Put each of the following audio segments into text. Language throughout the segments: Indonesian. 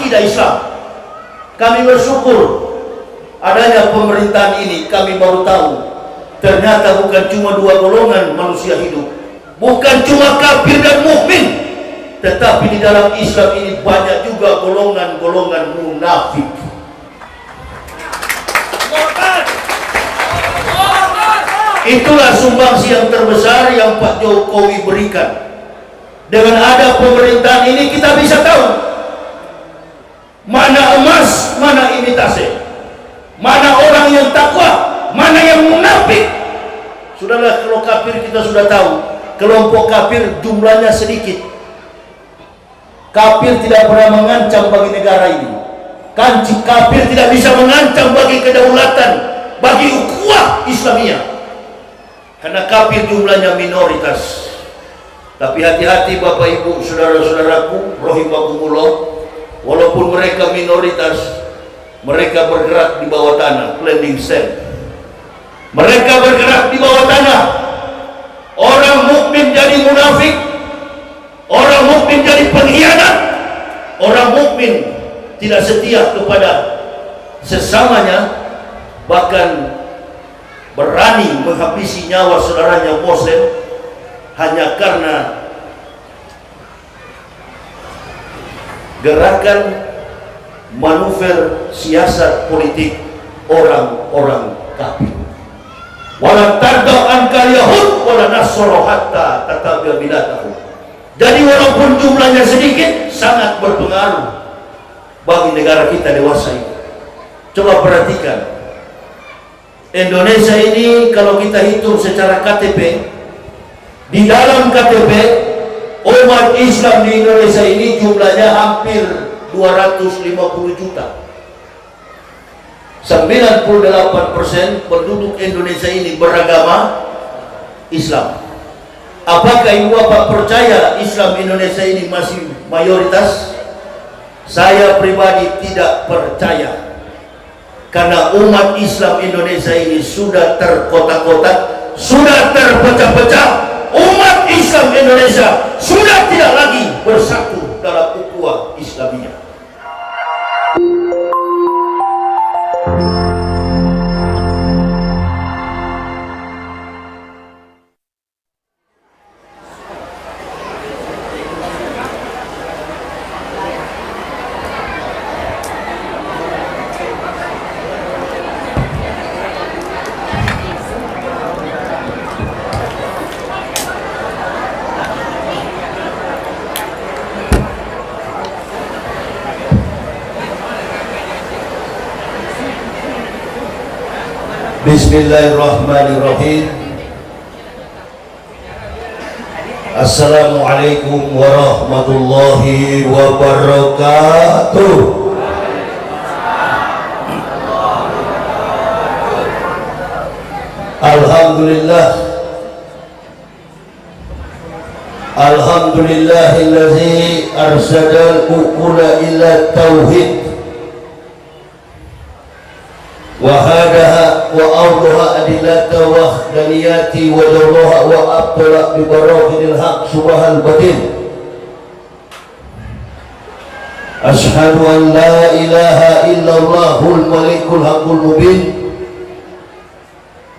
akidah Islam. Kami bersyukur adanya pemerintahan ini. Kami baru tahu ternyata bukan cuma dua golongan manusia hidup, bukan cuma kafir dan mukmin, tetapi di dalam Islam ini banyak juga golongan-golongan munafik. Itulah sumbangsi yang terbesar yang Pak Jokowi berikan. Dengan ada pemerintahan ini kita bisa tahu mana emas, mana imitasi, mana orang yang takwa, mana yang munafik. Sudahlah, kalau kafir kita sudah tahu, kelompok kafir jumlahnya sedikit. Kafir tidak pernah mengancam bagi negara ini. Kafir tidak bisa mengancam bagi kedaulatan, bagi ukhuwah Islamiyah. Karena kafir jumlahnya minoritas. Tapi hati-hati Bapak Ibu, saudara-saudaraku, rahimakumullah, walaupun mereka minoritas, mereka bergerak di bawah tanah, planning cell. Mereka bergerak di bawah tanah. Orang mukmin jadi munafik, orang mukmin jadi pengkhianat, orang mukmin tidak setia kepada sesamanya, bahkan berani menghabisi nyawa saudaranya Muslim hanya karena gerakan manuver siasat politik orang-orang kafir. Wala tarda ankal yahud wala nasara hatta tatabi'a millatahum. Jadi walaupun jumlahnya sedikit, sangat berpengaruh bagi negara kita dewasa ini. Coba perhatikan, Indonesia ini kalau kita hitung secara KTP, di dalam KTP umat Islam di Indonesia ini jumlahnya hampir 250 juta. 98% penduduk Indonesia ini beragama Islam. Apakah ibu bapak percaya Islam Indonesia ini masih mayoritas? Saya pribadi tidak percaya. Karena umat Islam Indonesia ini sudah terkotak-kotak, sudah terpecah-pecah. Umat Islam Indonesia sudah tidak lagi bersatu dalam ukhuwah Islamiyah. Bismillahirrahmanirrahim. Assalamualaikum warahmatullahi wabarakatuh. Alhamdulillah, alhamdulillahillazi arsadal uqula ila tauhid وهذا وأوضح أدلة وحدانيات وجوهها وأبطل ببراهين الحق شبه الباطل. أشهد أن لا إله إلا الله الملك الحق المبين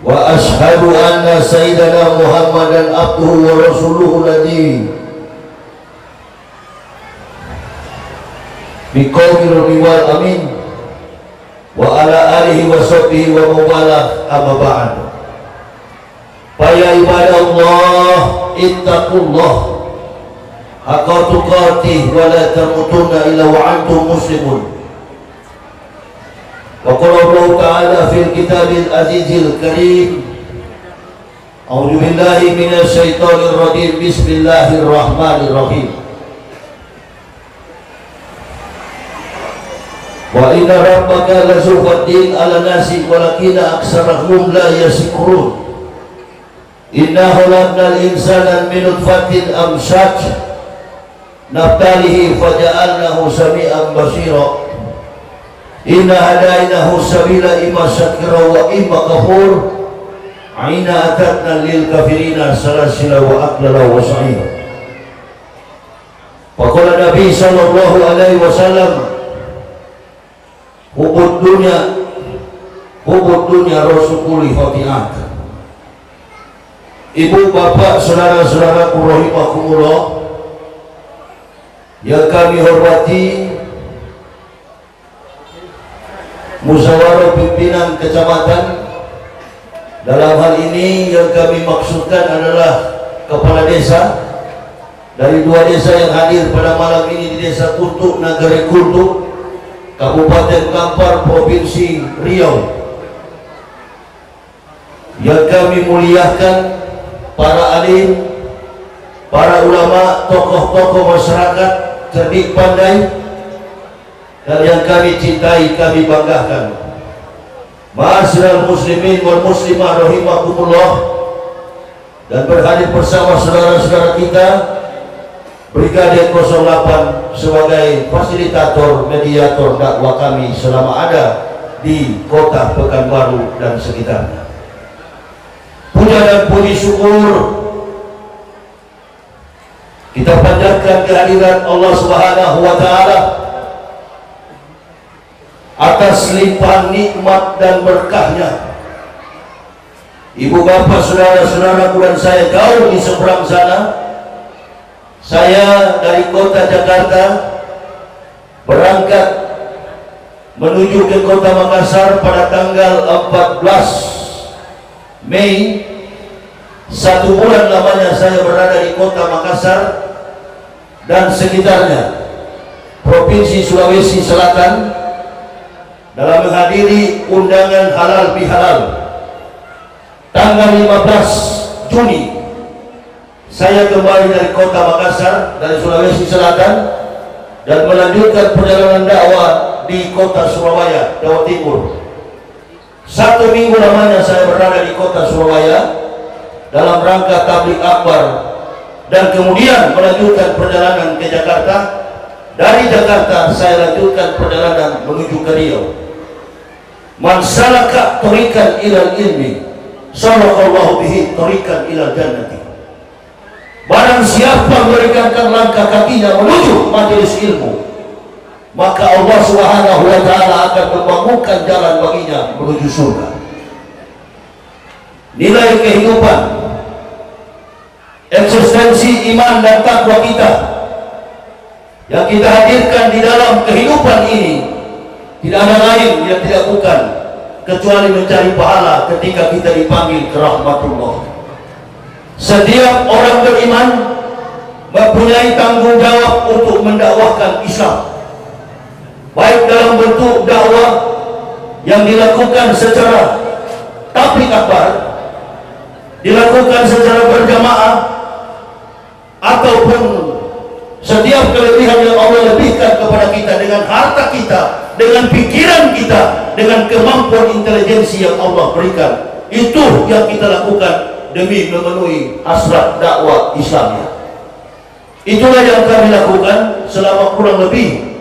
وأشهد أن سيدنا محمدا عبده ورسوله الذي بقول الرضوان آمين wa ala alihi wa sahbihi wa mawalah, amma ba'd. Faya ibadallah ittaqullah haqqa tuqatih wa la tamutunna illa wa antum muslimun. Wa qala Allah ta'ala fil kitabil azizil karim, a'udzu billahi minasy syaithanir rajim, bismillahirrahmanirrahim. Wa inna rabbaka lazufaddin ala nasi walakina aksarahum la yashkurun. Inna khalaqnal insana min nutfatin amshaj nabtalihi faja'alnahu sami'an basira. Inna hadainahu sabila imma syakira wa imma kafur. Aina atatna lil kafirina salasila wa aklala wa sa'ira. Wa qala Nabi sallallahu alaihi wasallam, hubud dunia rasukuli hotiat. Ibu bapak saudara-saudara rahimakumullah yang kami hormati, musyawarah pimpinan kecamatan. Dalam hal ini yang kami maksudkan adalah kepala desa dari 2 desa yang hadir pada malam ini di Desa Kuntuk, Nagari Kuntuk, Kabupaten Kampar, Provinsi Riau. Yang kami muliakan para alim, para ulama, tokoh-tokoh masyarakat cerdik pandai, dan yang kami cintai, kami banggakan. Ma'asyiral muslimin wal muslimah rahimakumullah, dan berhadir bersama saudara-saudara kita Brigadir 08 sebagai fasilitator, mediator dakwah kami selama ada di kota Pekanbaru dan sekitarnya. Puja dan puji syukur kita panjatkan kehadiran Allah Subhanahu wa taala atas limpahan nikmat dan berkahnya. Ibu bapak saudara-saudaraku dan saya jauh di seberang sana, saya dari kota Jakarta berangkat menuju ke kota Makassar pada tanggal 14 Mei. 1 bulan lamanya saya berada di kota Makassar dan sekitarnya, Provinsi Sulawesi Selatan, dalam menghadiri undangan halal bihalal. Tanggal 15 Juni saya kembali dari kota Makassar, dari Sulawesi Selatan, dan melanjutkan perjalanan dakwah di kota Surabaya, Jawa Timur. 1 minggu lamanya saya berada di kota Surabaya dalam rangka tabligh akbar, dan kemudian melanjutkan perjalanan ke Jakarta. Dari Jakarta saya lanjutkan perjalanan menuju ke Riau. Man salaka tariqan ilal ilmi sallallahu bihi tariqan ilal jannati. Barang siapa meregangkan langkah kakinya menuju majelis ilmu, maka Allah Subhanahu wa taala akan membangunkan jalan baginya menuju surga. Nilai kehidupan, eksistensi iman dan takwa kita yang kita hadirkan di dalam kehidupan ini tidak ada lain yang tidak bukan kecuali mencari pahala ketika kita dipanggil ke rahmatullah. Setiap orang beriman mempunyai tanggung jawab untuk mendakwahkan Islam, baik dalam bentuk dakwah yang dilakukan secara tabligh akbar, dilakukan secara berjamaah, ataupun setiap kelebihan yang Allah lebihkan kepada kita dengan harta kita, dengan pikiran kita, dengan kemampuan intelijensi yang Allah berikan, itu yang kita lakukan demi memenuhi hasrat dakwah Islamnya. Itulah yang kami lakukan selama kurang lebih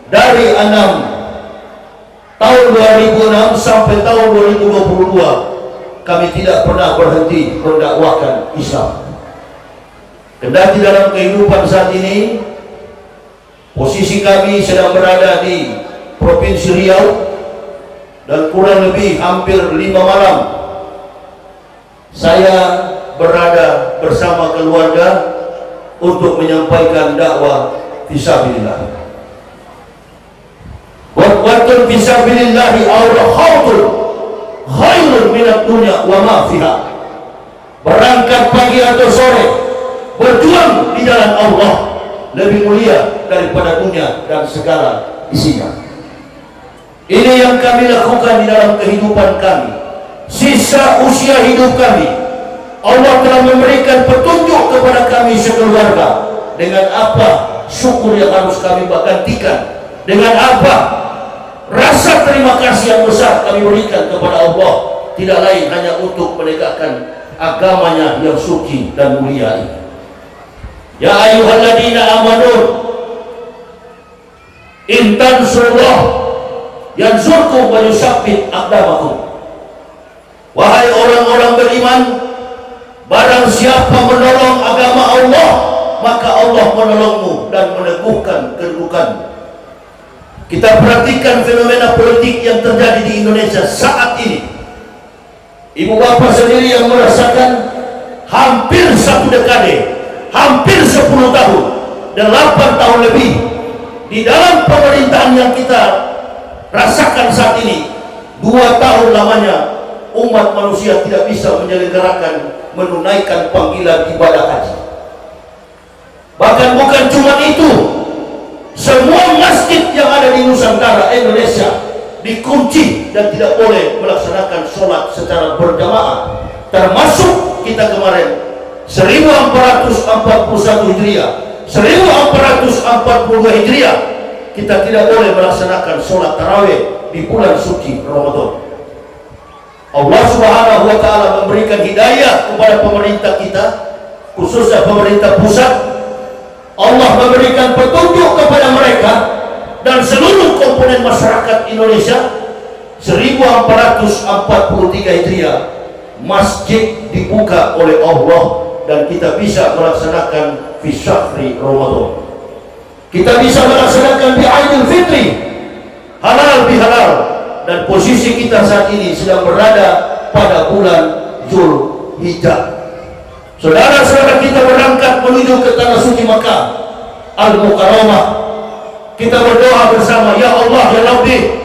dari 6 tahun 2006 sampai tahun 2022. Kami tidak pernah berhenti mendakwahkan Islam. Kendati dalam kehidupan saat ini posisi kami sedang berada di Provinsi Riau, dan kurang lebih hampir 5 malam saya berada bersama keluarga untuk menyampaikan dakwah fisabilillah. Wa fisabilillahi awrahatul khairun minat dunya wa ma fiha. Berangkat pagi atau sore berjuang di jalan Allah lebih mulia daripada dunia dan segala isinya. Ini yang kami lakukan di dalam kehidupan kami. Sisa usia hidup kami, Allah telah memberikan petunjuk kepada kami sekeluarga. Dengan apa syukur yang harus kami gantikan, dengan apa rasa terima kasih yang besar kami berikan kepada Allah, tidak lain hanya untuk menegakkan agamanya yang suci dan mulia ini. Ya ayyuhalladzina amanu in tansurullah yansurkum wa yusabbit aqdamakum. Wahai orang-orang beriman, barang siapa menolong agama Allah, maka Allah menolongmu dan meneguhkan kedudukanmu. Kita perhatikan fenomena politik yang terjadi di Indonesia saat ini. Ibu bapak sendiri yang merasakan hampir 1 dekade, hampir 10 tahun, 8 tahun lebih di dalam pemerintahan yang kita rasakan saat ini. 2 tahun lamanya umat manusia tidak bisa menyelenggarakan, menunaikan panggilan ibadah haji. Bahkan bukan cuma itu, semua masjid yang ada di Nusantara Indonesia dikunci dan tidak boleh melaksanakan sholat secara berjamaah. Termasuk kita kemarin 1441 Hijriah, 1442 Hijriah, kita tidak boleh melaksanakan sholat tarawih di bulan suci Ramadan. Allah Subhanahu wa Ta'ala memberikan hidayah kepada pemerintah kita, khususnya pemerintah pusat. Allah memberikan petunjuk kepada mereka dan seluruh komponen masyarakat Indonesia. 1443 Hijriah, masjid dibuka oleh Allah dan kita bisa melaksanakan fi syahri Ramadan. Kita bisa melaksanakan di Aidil Fitri, halal bihalal, dan posisi kita saat ini sedang berada pada bulan Zulhijjah. Saudara-saudara kita berangkat menuju ke tanah suci Makkah Al-Mukarramah. Kita berdoa bersama, ya Allah ya Rabbi,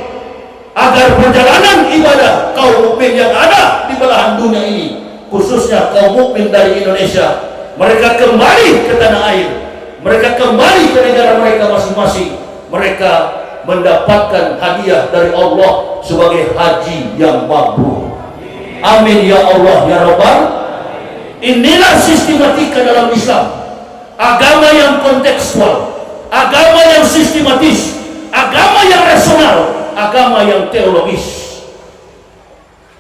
agar perjalanan ibadah kaum mukmin yang ada di belahan dunia ini, khususnya kaum mukmin dari Indonesia, mereka kembali ke tanah air, mereka kembali ke negara mereka masing-masing, mereka mendapatkan hadiah dari Allah sebagai haji yang mabrur. Amin ya Allah ya Rabbal. Inilah sistematika dalam Islam, agama yang kontekstual, agama yang sistematis, agama yang rasional, agama yang teologis,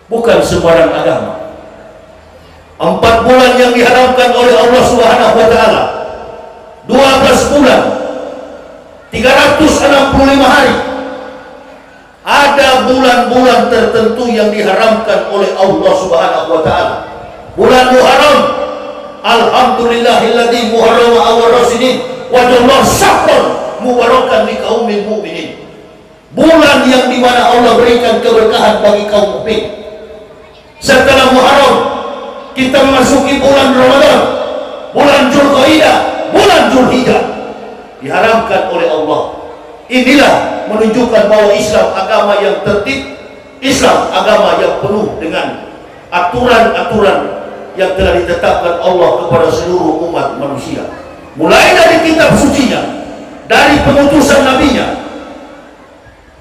bukan sembarang agama. 4 bulan yang diharamkan oleh Allah Subhanahu wa Ta'ala, 12 bulan, 365 hari. Ada bulan-bulan tertentu yang diharamkan oleh Allah Subhanahu wa Ta'ala. Bulan Muharram, alhamdulillahilladzi muharrama awal rasidin wajalla syahran mubarakan li qaumil mu'minin. Bulan yang dimana Allah berikan keberkahan bagi kaum mukmin. Setelah Muharram, kita memasuki bulan Ramadan, bulan Dzulqa'dah, bulan Dzulhijjah, diharamkan oleh Allah. Inilah menunjukkan bahwa Islam agama yang tertib, Islam agama yang penuh dengan aturan-aturan yang telah ditetapkan Allah kepada seluruh umat manusia. Mulai dari kitab sucinya, dari pengutusan nabinya,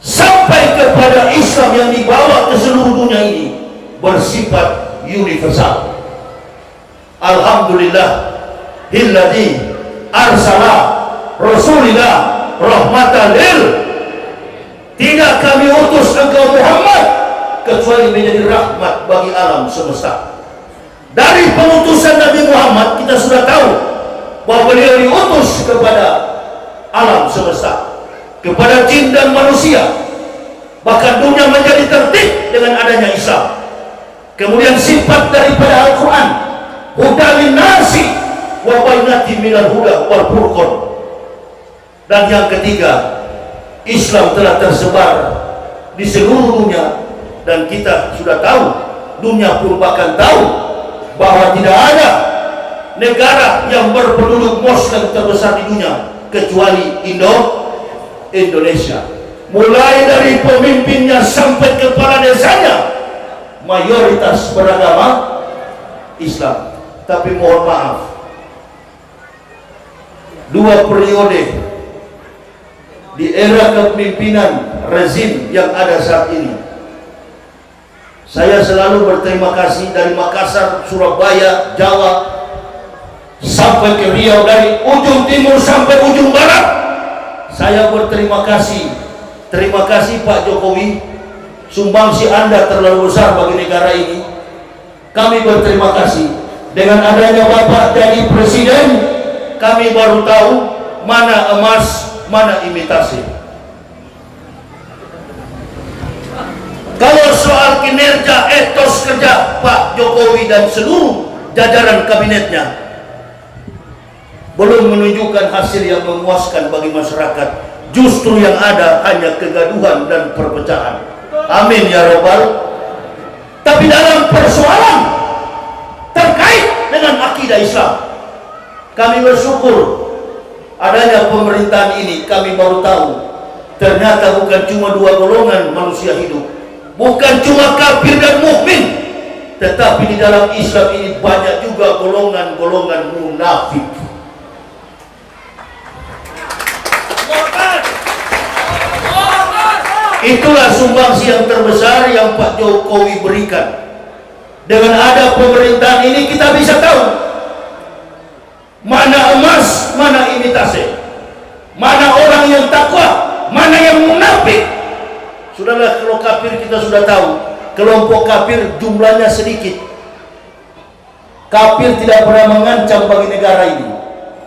sampai kepada Islam yang dibawa ke seluruh dunia ini bersifat universal. Alhamdulillah hilladzi arsala rasulillah rahmatan lil. Tidak kami utus engkau Muhammad kecuali menjadi rahmat bagi alam semesta. Dari pengutusan Nabi Muhammad kita sudah tahu bahwa beliau diutus kepada alam semesta, kepada jin dan manusia. Bahkan dunia menjadi tertib dengan adanya Islam. Kemudian sifat daripada Al-Quran, hudan linnasi wa bainatin minal huda wal furqan. Dan yang ketiga, Islam telah tersebar di seluruh dunia, dan kita sudah tahu, dunia pun bahkan tahu bahwa tidak ada negara yang berpenduduk Muslim terbesar di dunia kecuali Indonesia. Mulai dari pemimpinnya sampai kepala desanya mayoritas beragama Islam. Tapi mohon maaf, 2 periode di era kepemimpinan rezim yang ada saat ini, saya selalu berterima kasih dari Makassar, Surabaya, Jawa, sampai ke Riau, dari ujung timur sampai ujung barat. Saya berterima kasih. Terima kasih Pak Jokowi, sumbangsi Anda terlalu besar bagi negara ini. Kami berterima kasih. Dengan adanya Bapak jadi presiden, kami baru tahu mana emas, mana imitasi. Kalau soal kinerja, etos kerja Pak Jokowi dan seluruh jajaran kabinetnya belum menunjukkan hasil yang memuaskan bagi masyarakat, Justru yang ada hanya kegaduhan dan perpecahan. Amin ya Rabbal. Tapi dalam persoalan terkait dengan akidah Islam, kami bersyukur adanya pemerintahan ini. Kami baru tahu ternyata bukan cuma dua golongan manusia hidup, bukan cuma kafir dan mukmin, tetapi di dalam Islam ini banyak juga golongan-golongan munafik. Itulah sumbangsi yang terbesar yang Pak Jokowi berikan. Dengan ada pemerintahan ini kita bisa tahu mana emas, mana imitasi, mana orang yang takwa, mana yang munafik. Sudahlah, kalau kafir kita sudah tahu, kelompok kafir jumlahnya sedikit. Kafir tidak pernah mengancam bagi negara ini.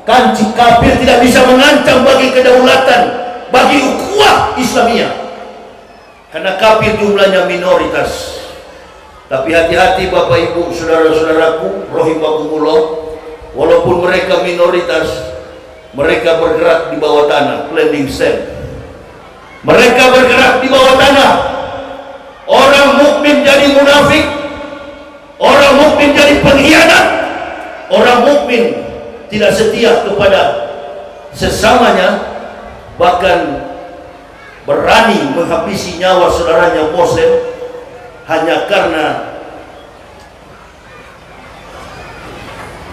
Kafir tidak bisa mengancam bagi kedaulatan, bagi ukhuwah Islamiyah. Karena kafir jumlahnya minoritas. Tapi hati-hati Bapak Ibu, saudara-saudaraku, rahimakumullah, walaupun mereka minoritas, mereka bergerak di bawah tanah, clandestine. Mereka bergerak di bawah tanah. Orang mukmin jadi munafik, orang mukmin jadi pengkhianat, orang mukmin tidak setia kepada sesamanya, bahkan berani menghabisi nyawa saudaranya Muslim hanya karena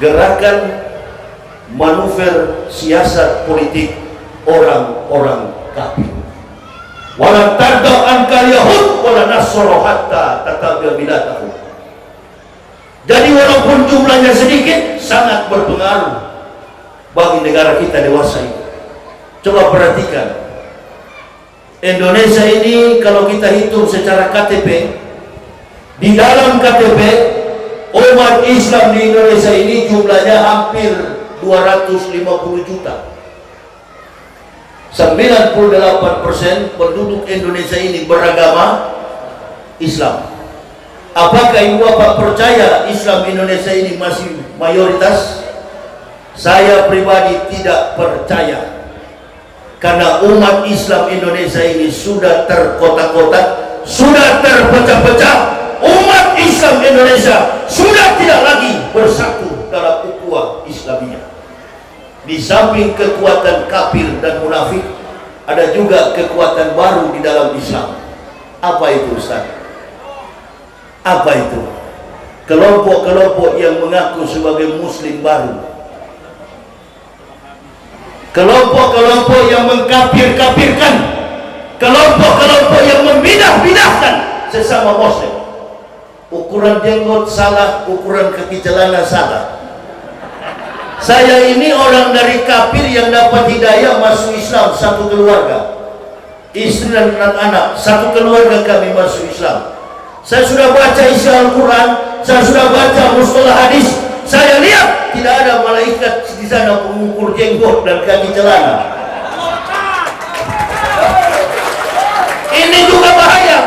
gerakan manuver siasat politik orang-orang kafir. Wala tarda ankal yahud wala nasara hatta tatabi'a millatahum. Jadi walaupun jumlahnya sedikit, sangat berpengaruh bagi negara kita dewasa ini. Coba perhatikan, Indonesia ini kalau kita hitung secara KTP, di dalam KTP umat Islam di Indonesia ini jumlahnya hampir 250 juta. 98% penduduk Indonesia ini beragama Islam. Apakah ibu bapak percaya Islam Indonesia ini masih mayoritas? Saya pribadi tidak percaya. Karena umat Islam Indonesia ini sudah terkotak-kotak, sudah terpecah-pecah. Umat Islam Indonesia sudah tidak lagi bersatu dalam ukhuwah Islamiyah. Di samping kekuatan kafir dan munafik, ada juga kekuatan baru di dalam Islam. Apa itu Ustaz? Apa itu? Kelompok-kelompok yang mengaku sebagai Muslim baru, kelompok-kelompok yang mengkafir-kafirkan, kelompok-kelompok yang membidah-bidahkan sesama Muslim. Ukuran jenggot salah, ukuran kaki celana salah. Saya ini orang dari kafir yang dapat hidayah masuk Islam, satu keluarga, istri dan anak-anak, satu keluarga kami masuk Islam. Saya sudah baca isi Al-Quran, saya sudah baca mustalah hadis. Saya lihat tidak ada malaikat di sana mengukur jenggot dan kaki celana. Ini juga bahaya.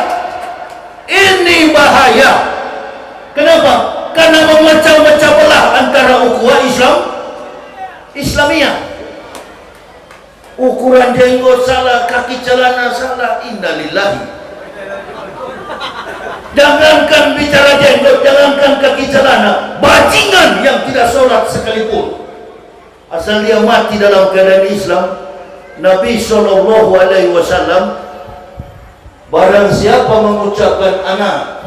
Ini bahaya. Kenapa? Karena memecah-mecah belah antara ukhuwah Islamiyah. Ukuran jenggot salah, kaki celana salah. Innalillahi. Jangankan bicara jenggot, jangankan kaki celana, bajingan yang tidak sholat sekalipun, asal dia mati dalam keadaan Islam. Nabi SAW, barang siapa mengucapkan anak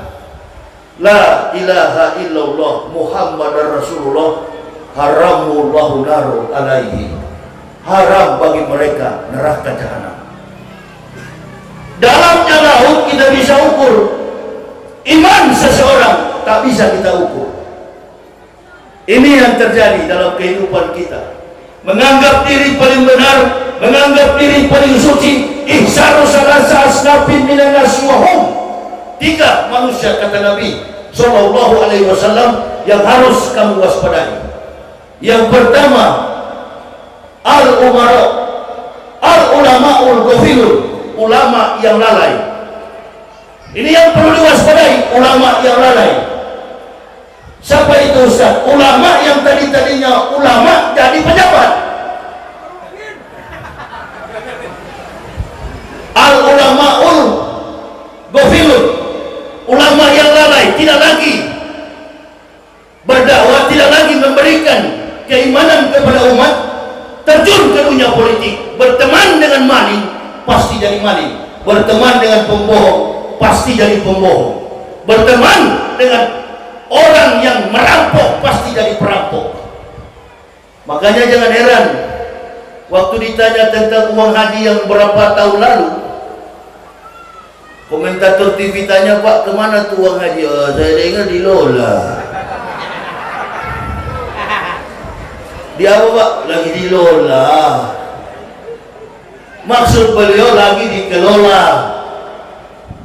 la ilaha illallah Muhammadar Rasulullah, haramullahu naru alaihi, haram bagi mereka neraka jahanam. Dalamnya laut kita bisa ukur. Iman seseorang tak bisa kita ukur. Ini yang terjadi dalam kehidupan kita. Menganggap diri paling benar, menganggap diri paling suci. Ihsaru salasa asnafin minan nas wa hum. 3 manusia, kata Nabi sallallahu alaihi wasallam, yang harus kamu waspadai. Yang pertama, al-umara, al-ulama'ul ghafilun, ulama yang lalai. Ini yang perlu diwaspadai, ulama yang lalai. Siapa itu Ustaz? Ulama yang tadinya ulama jadi pejabat. tidak lagi berdakwah, tidak lagi memberikan keimanan kepada umat, terjun ke dunia politik, berteman dengan maling, pasti jadi maling, berteman dengan pembohong, pasti jadi pembohong, berteman dengan orang yang merampok, pasti jadi perampok. Makanya jangan heran waktu ditanya tentang uang haji yang berapa tahun lalu, komentator TV tanya, Pak, kemana tuh uang haji? Oh, saya dengar dilola. Di apa, Pak? Lagi dilola. Maksud beliau lagi dikelola.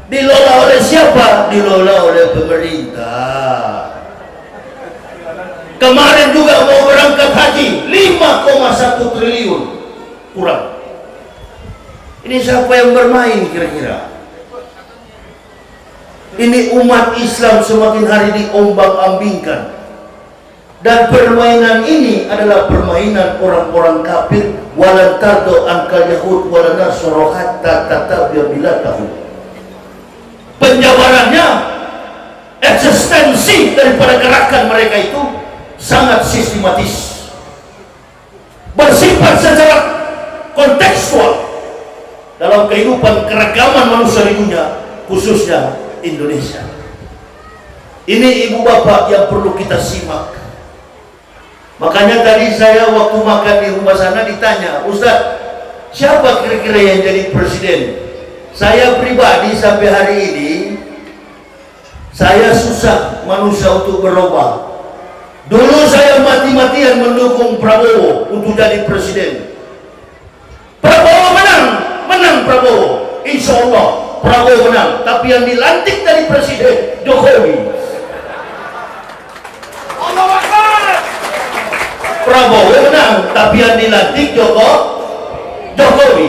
Dilola oleh siapa? Dilola oleh pemerintah. Kemarin juga mau berangkat haji 5,1 triliun kurang. Ini siapa yang bermain kira-kira? Ini umat Islam semakin hari diombang-ambingkan, dan permainan ini adalah permainan orang-orang kafir. Walan tardo ankal yahud walan nasara hatta tattabi'a millatahum. Penjabarannya, eksistensi daripada gerakan mereka itu sangat sistematis, bersifat secara kontekstual dalam kehidupan keragaman manusia di dunia, khususnya Indonesia. Ini ibu bapak yang perlu kita simak. Makanya tadi saya waktu makan di rumah sana ditanya, Ustaz, siapa kira-kira yang jadi presiden? Saya pribadi sampai hari ini saya susah manusia untuk berubah. Dulu saya mati-matian mendukung Prabowo untuk jadi presiden. Prabowo menang Prabowo, insya Allah Prabowo menang. Tapi yang dilantik dari presiden Jokowi. Allah Akbar. Prabowo menang, tapi yang dilantik Jokowi.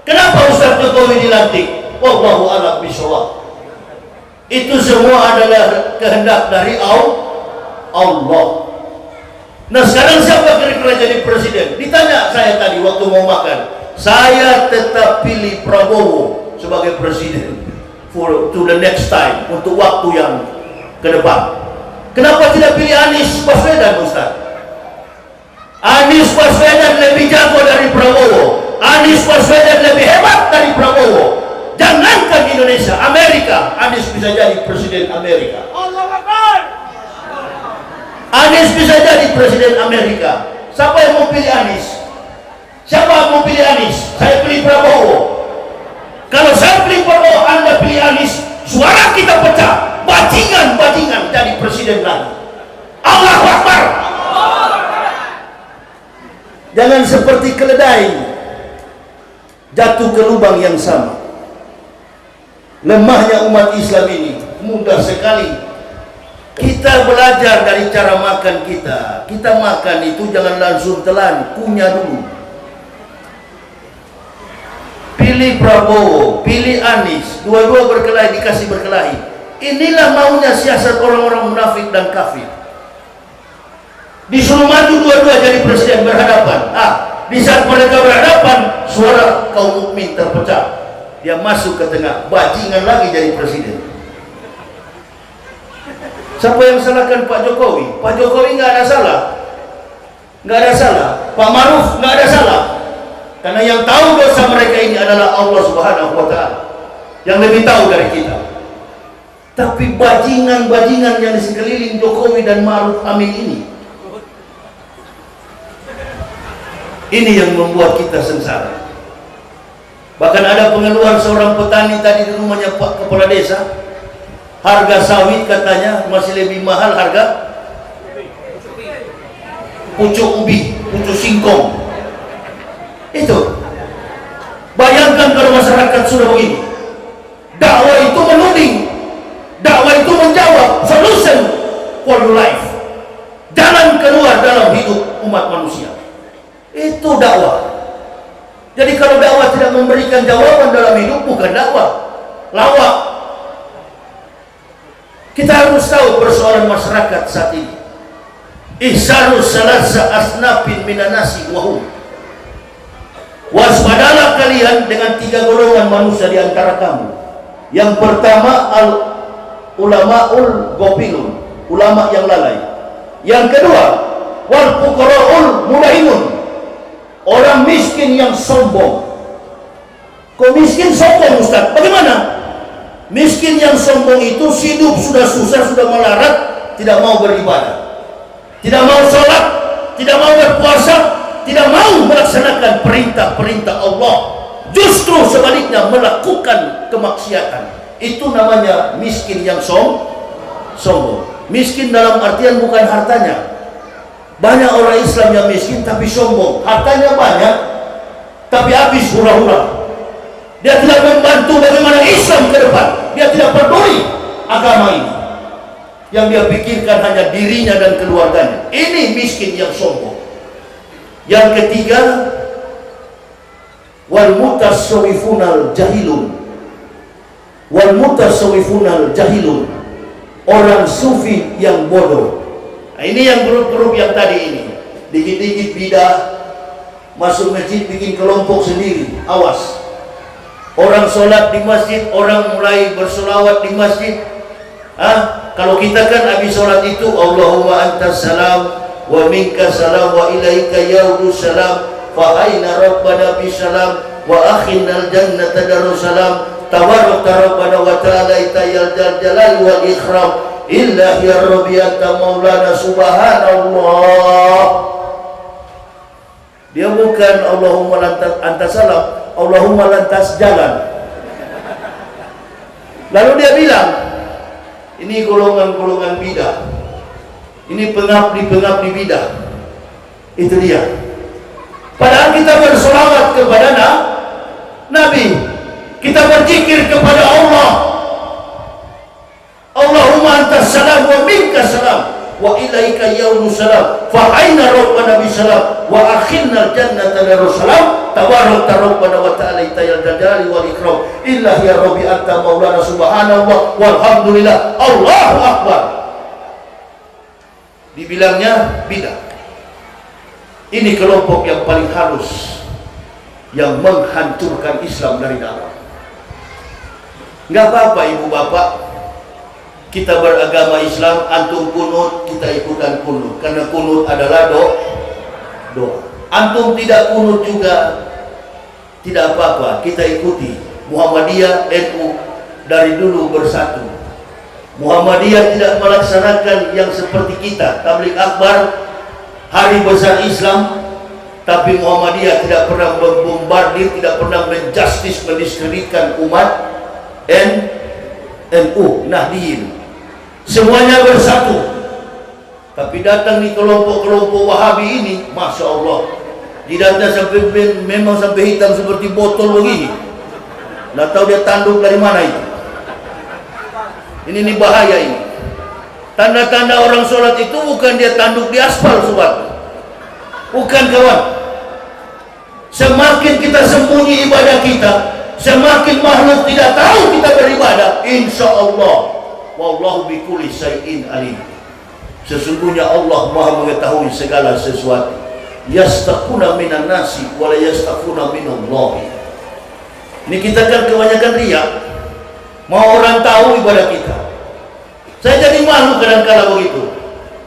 Kenapa Ustaz Jokowi dilantik? Wallahu a'lam bishawab. Itu semua adalah kehendak dari Allah. Nah, sekarang siapa kira-kira jadi presiden? Ditanya saya tadi waktu mau makan, saya tetap pilih Prabowo sebagai presiden to the next time, untuk waktu yang ke depan. Kenapa tidak pilih Anies Baswedan, Ustaz? Anies Baswedan lebih jago dari Prabowo. Anies Baswedan lebih hebat dari Prabowo. Jangankan Indonesia, Amerika, Anies bisa jadi presiden Amerika. Allah Akbar. Anies bisa jadi presiden Amerika. Siapa yang mau pilih Anies? Siapa yang mau pilih Anies? Saya pilih Prabowo. Kalau saya pilih Prabowo, Anda pilih Anies, suara kita pecah, bajingan jadi presiden lagi. Allahu Akbar. Jangan seperti keledai jatuh ke lubang yang sama. Lemahnya umat Islam ini mudah sekali. Kita belajar dari cara makan kita. Kita makan itu jangan langsung telan, kunyah dulu. Pilih Prabowo, pilih Anies, dua-dua berkelahi, dikasih berkelahi. Inilah maunya siasat orang-orang munafik dan kafir. Disuruh maju dua-dua jadi presiden berhadapan. Di saat mereka berhadapan, suara kaum mukmin terpecah. Dia masuk ke tengah, bajingan lagi jadi presiden. Siapa yang salahkan Pak Jokowi? Pak Jokowi nggak ada salah, nggak ada salah. Pak Maruf nggak ada salah, karena yang tahu dosa mereka ini adalah Allah Subhanahu Wa Taala, yang lebih tahu dari kita. Tapi bajingan-bajingan yang di sekeliling Jokowi dan Maruf Amin ini yang membuat kita sengsara. Bahkan ada pengeluhan seorang petani tadi di rumahnya Pak Kepala Desa. Harga sawit katanya masih lebih mahal harga pucuk ubi, pucuk singkong. Itu. Bayangkan kalau masyarakat sudah begini. Dakwah itu menuding, dakwah itu menjawab, solution for your life, jalan keluar dalam hidup umat manusia. Itu dakwah. Jadi kalau dakwah tidak memberikan jawaban dalam hidup, bukan dakwah, lawak. Kita harus tahu persoalan masyarakat saat ini. Ihsarus salasa asnafin minanasi wahum. Waspadalah kalian dengan 3 golongan manusia di antara kamu. Yang pertama ulamaul ghafilun, ulama yang lalai. Yang kedua, wal fuqaraul mudaimun, orang miskin yang sombong. Kok miskin sombong, Ustaz? Bagaimana? Miskin yang sombong itu hidup sudah susah, sudah melarat, tidak mau beribadah, tidak mau sholat, tidak mau berpuasa, tidak mau melaksanakan perintah-perintah Allah, justru sebaliknya melakukan kemaksiatan. Itu namanya miskin yang sombong. Miskin dalam artian bukan hartanya. Banyak orang Islam yang miskin tapi sombong, hartanya banyak tapi habis hura-hura. Dia tidak membantu bagaimana Islam ke depan. Dia tidak peduli agama ini. Yang dia pikirkan hanya dirinya dan keluarganya. Ini miskin yang sombong. Yang ketiga, wal mutasawwifunal jahilun. Wal mutasawwifunal jahilun, orang sufi yang bodoh. Nah, ini yang grup-grup yang tadi ini. Dikit-dikit bidah, masuk masjid bikin kelompok sendiri. Awas. Orang sholat di masjid, orang mulai bersolawat di masjid. Kalau kita kan habis sholat itu Allahumma antas salam wa minkas salam wa ilaika yaudus salam fa aina rabbana bisalam wa akhinnal jannata darussalam tabaraka rabbana wa ta'ala itayal jalal wal ikram illa ya rabbi anta maulana subhanallah. Dia bukan Allahumma lantas antas salam, Allahumma lantas jalan. Lalu dia bilang, ini golongan-golongan bidah, ini pengabdi-pengabdi bidah. Itu dia. Padahal kita bersolawat kepada Nabi, kita berzikir kepada Allah. Allahumma antas salam wa minkas salam wa ilaika yaudus salam fa aina rabbana bisalam wa akhinnal jannata darussalam tabarakta rabbana wa ta'ala itayal jalali wal ikram illa ya rabbi anta maulana subhanallah walhamdulillah Allahu akbar. Dibilangnya bidah. Ini kelompok yang paling halus, yang menghancurkan Islam dari dalam. Nggak apa-apa ibu bapak, kita beragama Islam, antum kunut, kita ikutan kunut, karena kunut adalah doa. Antum tidak kunut juga, tidak apa-apa, kita ikuti. Muhammadiyah, NU dari dulu bersatu. Muhammadiyah tidak melaksanakan yang seperti kita, tabligh akbar, hari besar Islam, tapi Muhammadiyah tidak pernah membombardir, tidak pernah menjustis, mendiskreditkan umat NU, Nahdiyin. Semuanya bersatu. Tapi datang nih kelompok-kelompok Wahabi ini, Masya Allah, jidatnya sampai memang sampai hitam seperti botol begini. Nggak tahu dia tanduk dari mana itu. Ini bahaya ini. Tanda-tanda orang sholat itu bukan dia tanduk di aspal, sobat. Bukan, kawan. Semakin kita sembunyi ibadah kita, semakin makhluk tidak tahu kita beribadah. Insya Allah, wallahu bikulli syai'in alim. Sesungguhnya Allah Maha mengetahui segala sesuatu. Yastaquna minan nasi wa la yastaquna minallah. Ini kita kan kebanyakan riya. Mau orang tahu ibadah kita. Saya jadi malu kadang-kala begitu.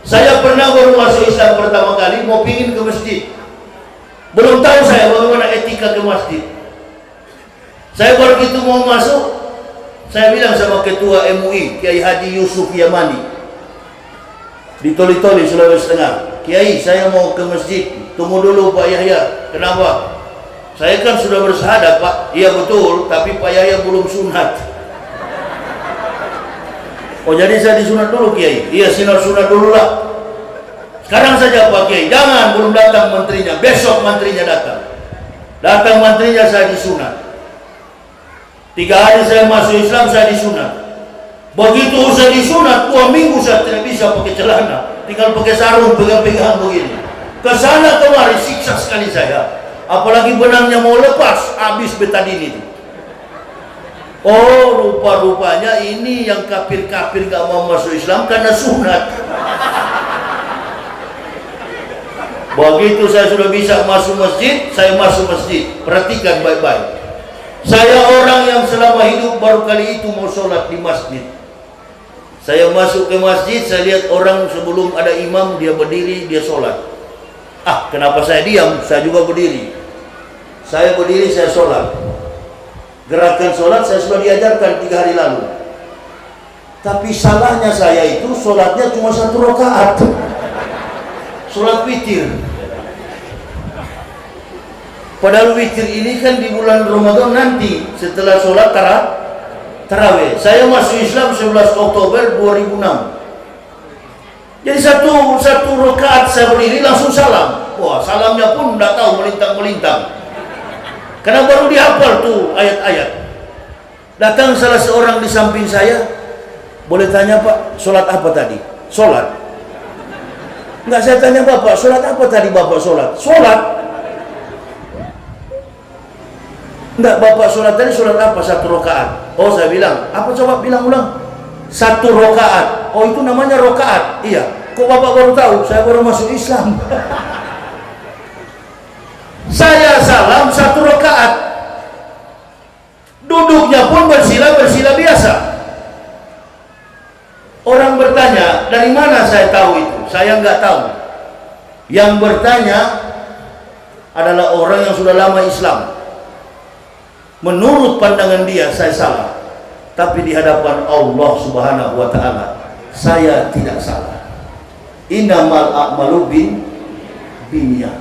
Saya pernah baru masuk Islam pertama kali, mau pingin ke masjid. Belum tahu saya bagaimana etika ke masjid. Saya baru gitu mau masuk, saya bilang sama ketua MUI, Kiai Haji Yusuf Yamani, di Toli-Toli, Sulawesi Tengah. Kiai, saya mau ke masjid. Tunggu dulu Pak Yahya. Kenapa? Saya kan sudah bersyahadat Pak. Iya betul, tapi Pak Yahya belum sunat. Oh jadi saya disunat dulu Kiai? Iya sunat dulu lah. Sekarang saja Pak Kiai. Jangan, belum datang menterinya. Besok menterinya datang. Datang menterinya, saya disunat. 3 hari saya masuk Islam, saya disunat. Begitu saya disunat, 2 minggu saya tidak bisa pakai celana, tinggal pakai sarung, pegang-pegang begini. Kesana kemari siksa sekali saya. Apalagi benangnya mau lepas, habis betadin itu. Oh, rupa-rupanya ini yang kafir-kafir gak mau masuk Islam karena sunat. Begitu saya sudah bisa masuk masjid, saya masuk masjid. Perhatikan baik-baik. Saya orang yang selama hidup baru kali itu mau sholat di masjid. Saya masuk ke masjid, saya lihat orang sebelum ada imam, dia berdiri, dia sholat. Kenapa saya diam? Saya juga berdiri. Saya berdiri, saya sholat. Gerakan sholat saya sudah diajarkan 3 hari lalu. Tapi salahnya saya itu, sholatnya cuma 1 rakaat. Sholat witir. Padahal witir ini kan di bulan Ramadan nanti, setelah sholat tarawih. Saya masuk Islam 11 Oktober 2006. Jadi satu rakaat saya berdiri langsung salam. Wah, salamnya pun tidak tahu, melintang-melintang. Karena baru dihafal tuh ayat-ayat. Datang salah seorang di samping saya, boleh tanya Pak, sholat apa tadi? Sholat? Enggak, saya tanya Bapak, sholat apa tadi Bapak sholat? Sholat? Enggak, Bapak sholat tadi sholat apa? 1 rakaat. Oh, saya bilang, apa coba bilang ulang? 1 rakaat. Oh, itu namanya rakaat. Iya. Kok Bapak baru tahu? Saya baru masuk Islam. Saya salam 1 rakaat. Duduknya pun bersila biasa. Orang bertanya, dari mana saya tahu itu? Saya nggak tahu. Yang bertanya adalah orang yang sudah lama Islam. Menurut pandangan dia, saya salah. Tapi di hadapan Allah Subhanahu wa Ta'ala, saya tidak salah. Innamal a'malu binniyat.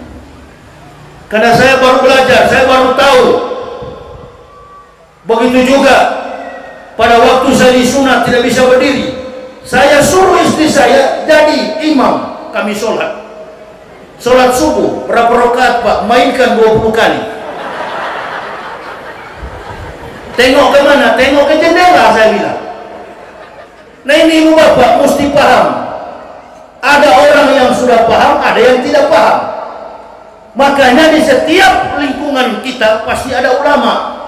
Karena saya baru belajar, saya baru tahu. Begitu juga pada waktu saya disunat tidak bisa berdiri, saya suruh istri saya jadi imam. Kami sholat subuh berapa rakaat Pak? Mainkan 20 kali. Tengok ke mana? Tengok ke jendela, saya bilang. Nah, ini ibu bapak mesti paham. Ada orang yang sudah paham, ada yang tidak paham. Makanya di setiap lingkungan kita pasti ada ulama.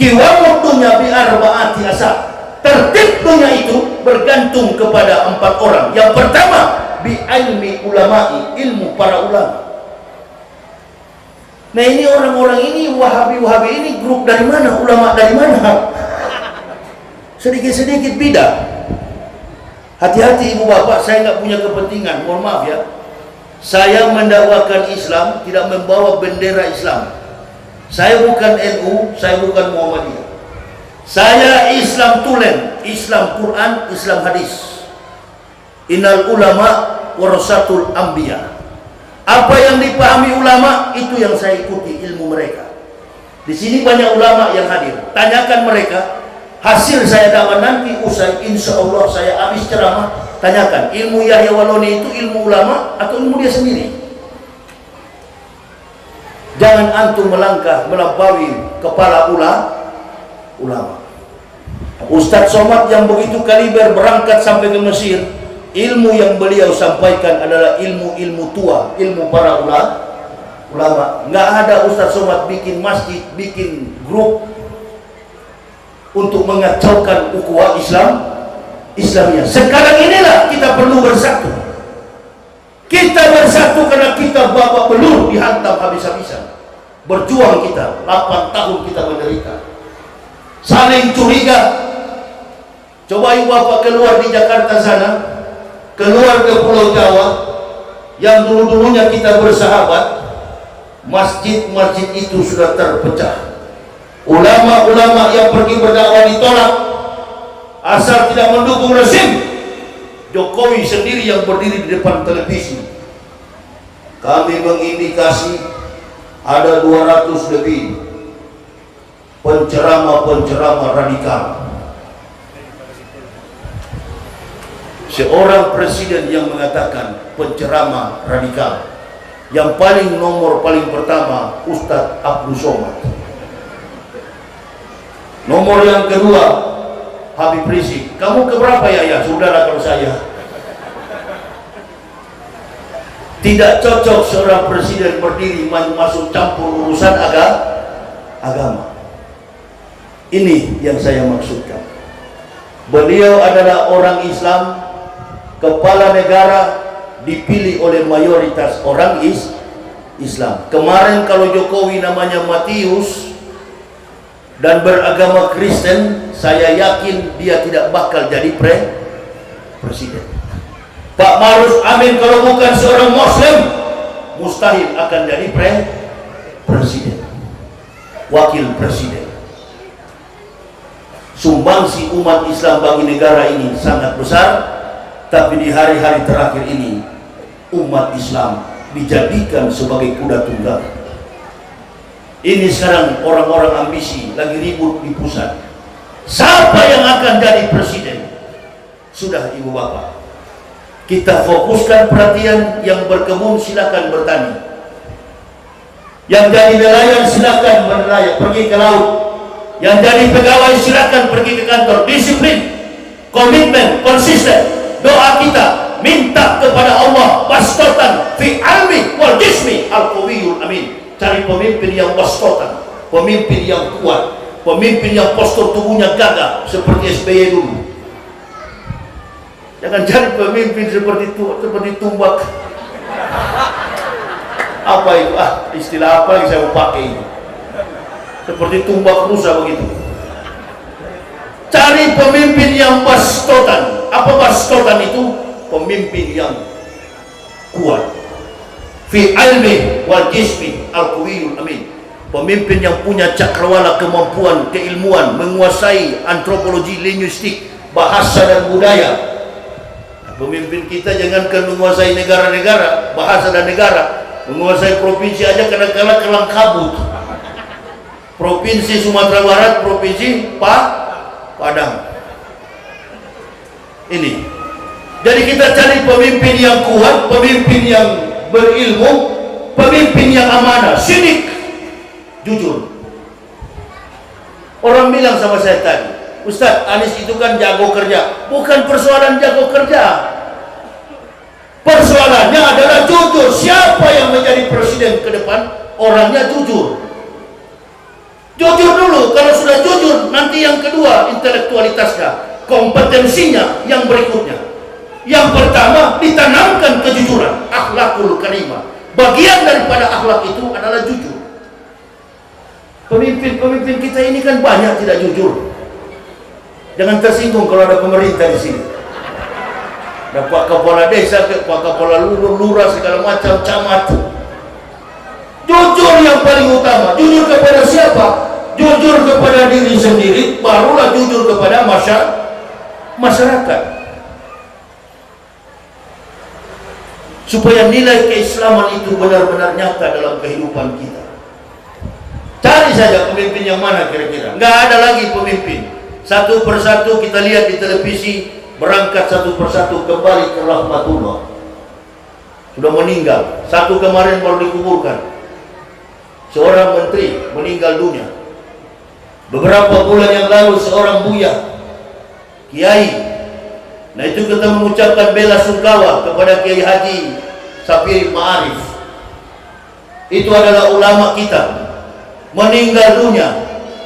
Qiwamud dunya bi arba'ati asar. Tertib dunia itu bergantung kepada 4 orang. Yang pertama, bi ilmi ulama'i, ilmu para ulama. Nah, ini orang-orang ini, Wahabi ini grup dari mana? Ulama dari mana? Sedikit-sedikit beda. Hati-hati ibu bapak, saya nggak punya kepentingan, mohon maaf ya. Saya mendakwakan Islam, tidak membawa bendera Islam. Saya bukan NU, saya bukan Muhammadiyah. Saya Islam tulen, Islam Quran, Islam hadis. Innal ulama warasatul anbiya. Apa yang dipahami ulama, itu yang saya ikuti ilmu mereka. Di sini banyak ulama yang hadir. Tanyakan mereka, hasil saya dakwah nanti usai insya Allah saya habis ceramah. Tanyakan, ilmu Yahya Waloni itu ilmu ulama atau ilmu dia sendiri? Jangan antum melangkah melampaui kepala ulama. Ustadz Somad yang begitu kaliber berangkat sampai ke Mesir, ilmu yang beliau sampaikan adalah ilmu tua, ilmu para ulama. Nggak ada Ustadz Somad bikin masjid, bikin grup untuk mengacaukan ukhuwah Islamiyah. Sekarang inilah kita perlu bersatu. Kita bersatu karena kita babak belur dihantam habis-habisan. Berjuang kita, 8 tahun kita menderita. Saling curiga. Coba ibu bapak keluar di Jakarta sana, keluar ke Pulau Jawa, yang dulu-dulunya kita bersahabat, masjid-masjid itu sudah terpecah. Ulama-ulama yang pergi berdakwah ditolak, asal tidak mendukung rezim. Jokowi sendiri yang berdiri di depan televisi. Kami mengindikasi ada 200 lebih penceramah radikal. Seorang presiden yang mengatakan penceramah radikal, yang paling pertama Ustadz Abdul Somad. Nomor yang kedua Habib Rizik. Kamu keberapa ya saudara kalau saya? Tidak cocok seorang presiden berdiri masuk campur urusan agama. Ini yang saya maksudkan. Beliau adalah orang Islam, kepala negara dipilih oleh mayoritas orang Islam. Kemarin kalau Jokowi namanya Matius, dan beragama Kristen, saya yakin dia tidak bakal jadi presiden. Pak Maruf Amin kalau bukan seorang Muslim, mustahil akan jadi presiden, wakil presiden. Sumbangsi umat Islam bagi negara ini sangat besar, tapi di hari-hari terakhir ini umat Islam dijadikan sebagai kuda tunggang. Ini sekarang orang-orang ambisi lagi ribut di pusat. Siapa yang akan jadi presiden? Sudah ibu bapak, kita fokuskan perhatian. Yang berkebun silakan bertani, yang jadi nelayan silakan berlayar pergi ke laut, yang jadi pegawai silakan pergi ke kantor. Disiplin, komitmen, konsisten. Doa kita minta kepada Allah bastotan fi almi wal jismi al-qawiyul amin. Cari pemimpin yang bastotan, pemimpin yang kuat, pemimpin yang postur tubuhnya gagah seperti SBY dulu. Jangan cari pemimpin seperti tumbak. Apa itu? Istilah apa yang saya mau pakai itu? Seperti tumbak rusa begitu. Cari pemimpin yang bastotan. Apa bastotan itu? Pemimpin yang kuat. Fi ilmi wal jismi al-qawiyul amin. Pemimpin yang punya cakrawala kemampuan keilmuan, menguasai antropologi, linguistik, bahasa dan budaya. Pemimpin kita jangankan menguasai negara-negara, bahasa dan negara, menguasai provinsi aja kadang-kadang kelang kabut. Provinsi Sumatera Barat, provinsi Padang. Ini. Jadi kita cari pemimpin yang kuat, pemimpin yang berilmu, pemimpin yang amanah, sidik, jujur. Orang bilang sama saya tadi, Ustaz, Anies itu kan jago kerja. Bukan persoalan jago kerja, persoalannya adalah jujur. Siapa yang menjadi presiden ke depan, orangnya jujur. Jujur dulu. Kalau sudah jujur, nanti yang kedua intelektualitasnya, kompetensinya yang berikutnya. Yang pertama ditanamkan kejujuran, akhlakul karimah. Bagian daripada akhlak itu adalah jujur. Pemimpin-pemimpin kita ini kan banyak tidak jujur. Jangan tersinggung kalau ada pemerintah di sini. Ada Pak Kepala Desa, Pak Kepala Lurah, segala macam, camat. Jujur yang paling utama. Jujur kepada siapa? Jujur kepada diri sendiri, barulah jujur kepada masyarakat. Supaya nilai keislaman itu benar-benar nyata dalam kehidupan kita. Cari saja pemimpin yang mana kira-kira. Nggak ada lagi pemimpin. Satu persatu kita lihat di televisi, berangkat satu persatu kembali ke rahmatullah. Sudah meninggal. Satu kemarin baru dikuburkan. Seorang menteri meninggal dunia. Beberapa bulan yang lalu seorang buya, kiai. Nah itu kita mengucapkan bela sungkawa kepada Kiai Haji Sapiri Ma'arif. Itu adalah ulama kita. Meninggal dunia.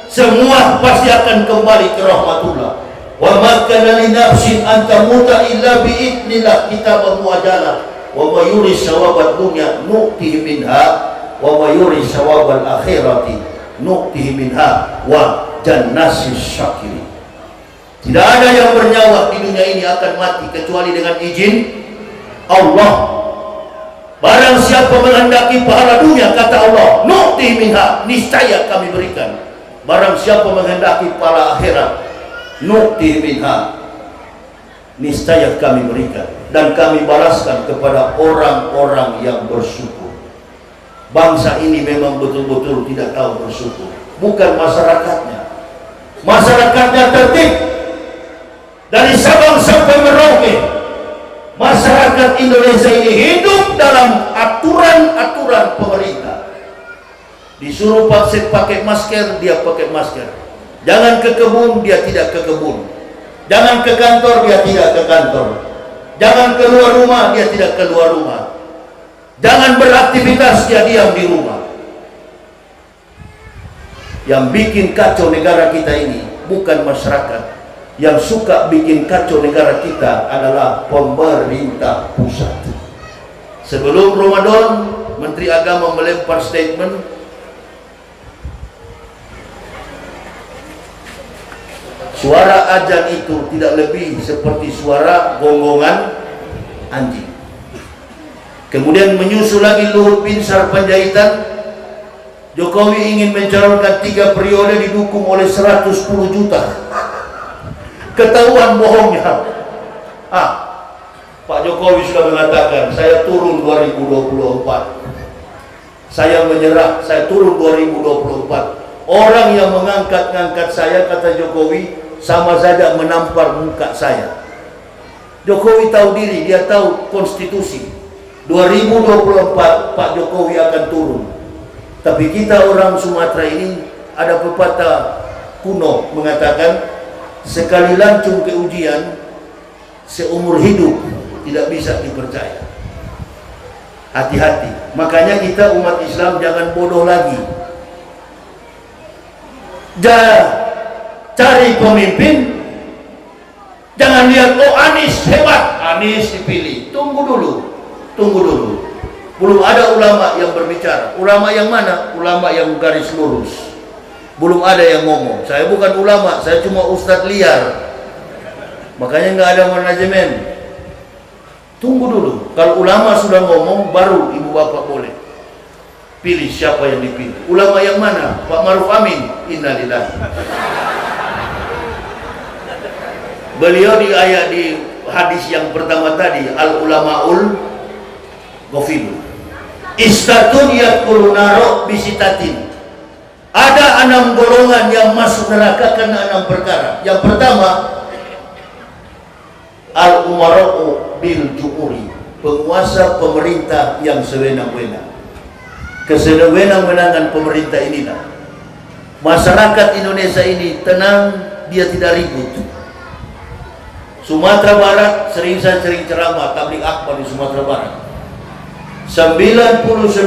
Semua pasti akan kembali ke rahmatullah. Wa ma kana li nafsin an tamuta illa bi idznillah, kitabun muajjalah. Wa ma yuri sawabad dunya nu'tihi minha wa ma yuri sawabal akhirati nu'tihi minha wa jannasis syakirin. Tidak ada yang bernyawa di dunia ini akan mati kecuali dengan izin Allah. Barang siapa menghendaki pahala dunia, kata Allah, nu'ti minha, niscaya kami berikan. Barang siapa menghendaki pahala akhirat, nu'ti minha, niscaya kami berikan. Dan kami balaskan kepada orang-orang yang bersyukur. Bangsa ini memang betul-betul tidak tahu bersyukur. Bukan masyarakatnya. Masyarakatnya tertib. Dari Sabang sampai Merauke, masyarakat Indonesia ini hidup dalam aturan-aturan pemerintah. Disuruh pakai masker, dia pakai masker. Jangan ke kebun, dia tidak ke kebun. Jangan ke kantor, dia tidak ke kantor. Jangan keluar rumah, dia tidak keluar rumah. Jangan beraktivitas, dia diam di rumah. Yang bikin kacau negara kita ini bukan masyarakat. Yang suka bikin kacau negara kita adalah pemerintah pusat. Sebelum Ramadan, Menteri Agama melempar statement, Suara azan itu tidak lebih seperti suara gonggongan anjing. Kemudian menyusul lagi Luhut Binsar Panjaitan. Jokowi ingin mencalonkan 3 periode didukung oleh 110 juta. Ketahuan bohongnya. Pak Jokowi sudah mengatakan, saya turun 2024. Saya menyerah, saya turun 2024. Orang yang mengangkat-ngangkat saya, kata Jokowi, sama saja menampar muka saya. Jokowi tahu diri, dia tahu konstitusi. 2024 Pak Jokowi akan turun. Tapi kita orang Sumatera ini ada pepatah kuno mengatakan, sekali lancung ke ujian, seumur hidup tidak bisa dipercaya. Hati-hati. Makanya kita umat Islam jangan bodoh lagi. Cari pemimpin, jangan lihat, oh Anies hebat, Anies dipilih. Tunggu dulu. Belum ada ulama yang berbicara. Ulama yang mana? Ulama yang garis lurus. Belum ada yang ngomong. Saya bukan ulama, saya cuma ustadz liar. Makanya nggak ada manajemen. Tunggu dulu. Kalau ulama sudah ngomong, baru ibu bapak boleh pilih siapa yang dipilih. Ulama yang mana? Pak Maruf Amin. Innalillahi. Beliau di hadis yang pertama tadi, al ulamaul ghafilun istatun yakuluna naro bisitatin. Ada 6 golongan yang masuk neraka karena 6 perkara. Yang pertama, al umara'u bil jumuri, penguasa pemerintah yang sewenang-wenang. Kesewenang-wenangan pemerintah inilah masyarakat Indonesia ini tenang, dia tidak ribut. Sumatera Barat sering ceramah tabligh akbar di Sumatera Barat. 99,9%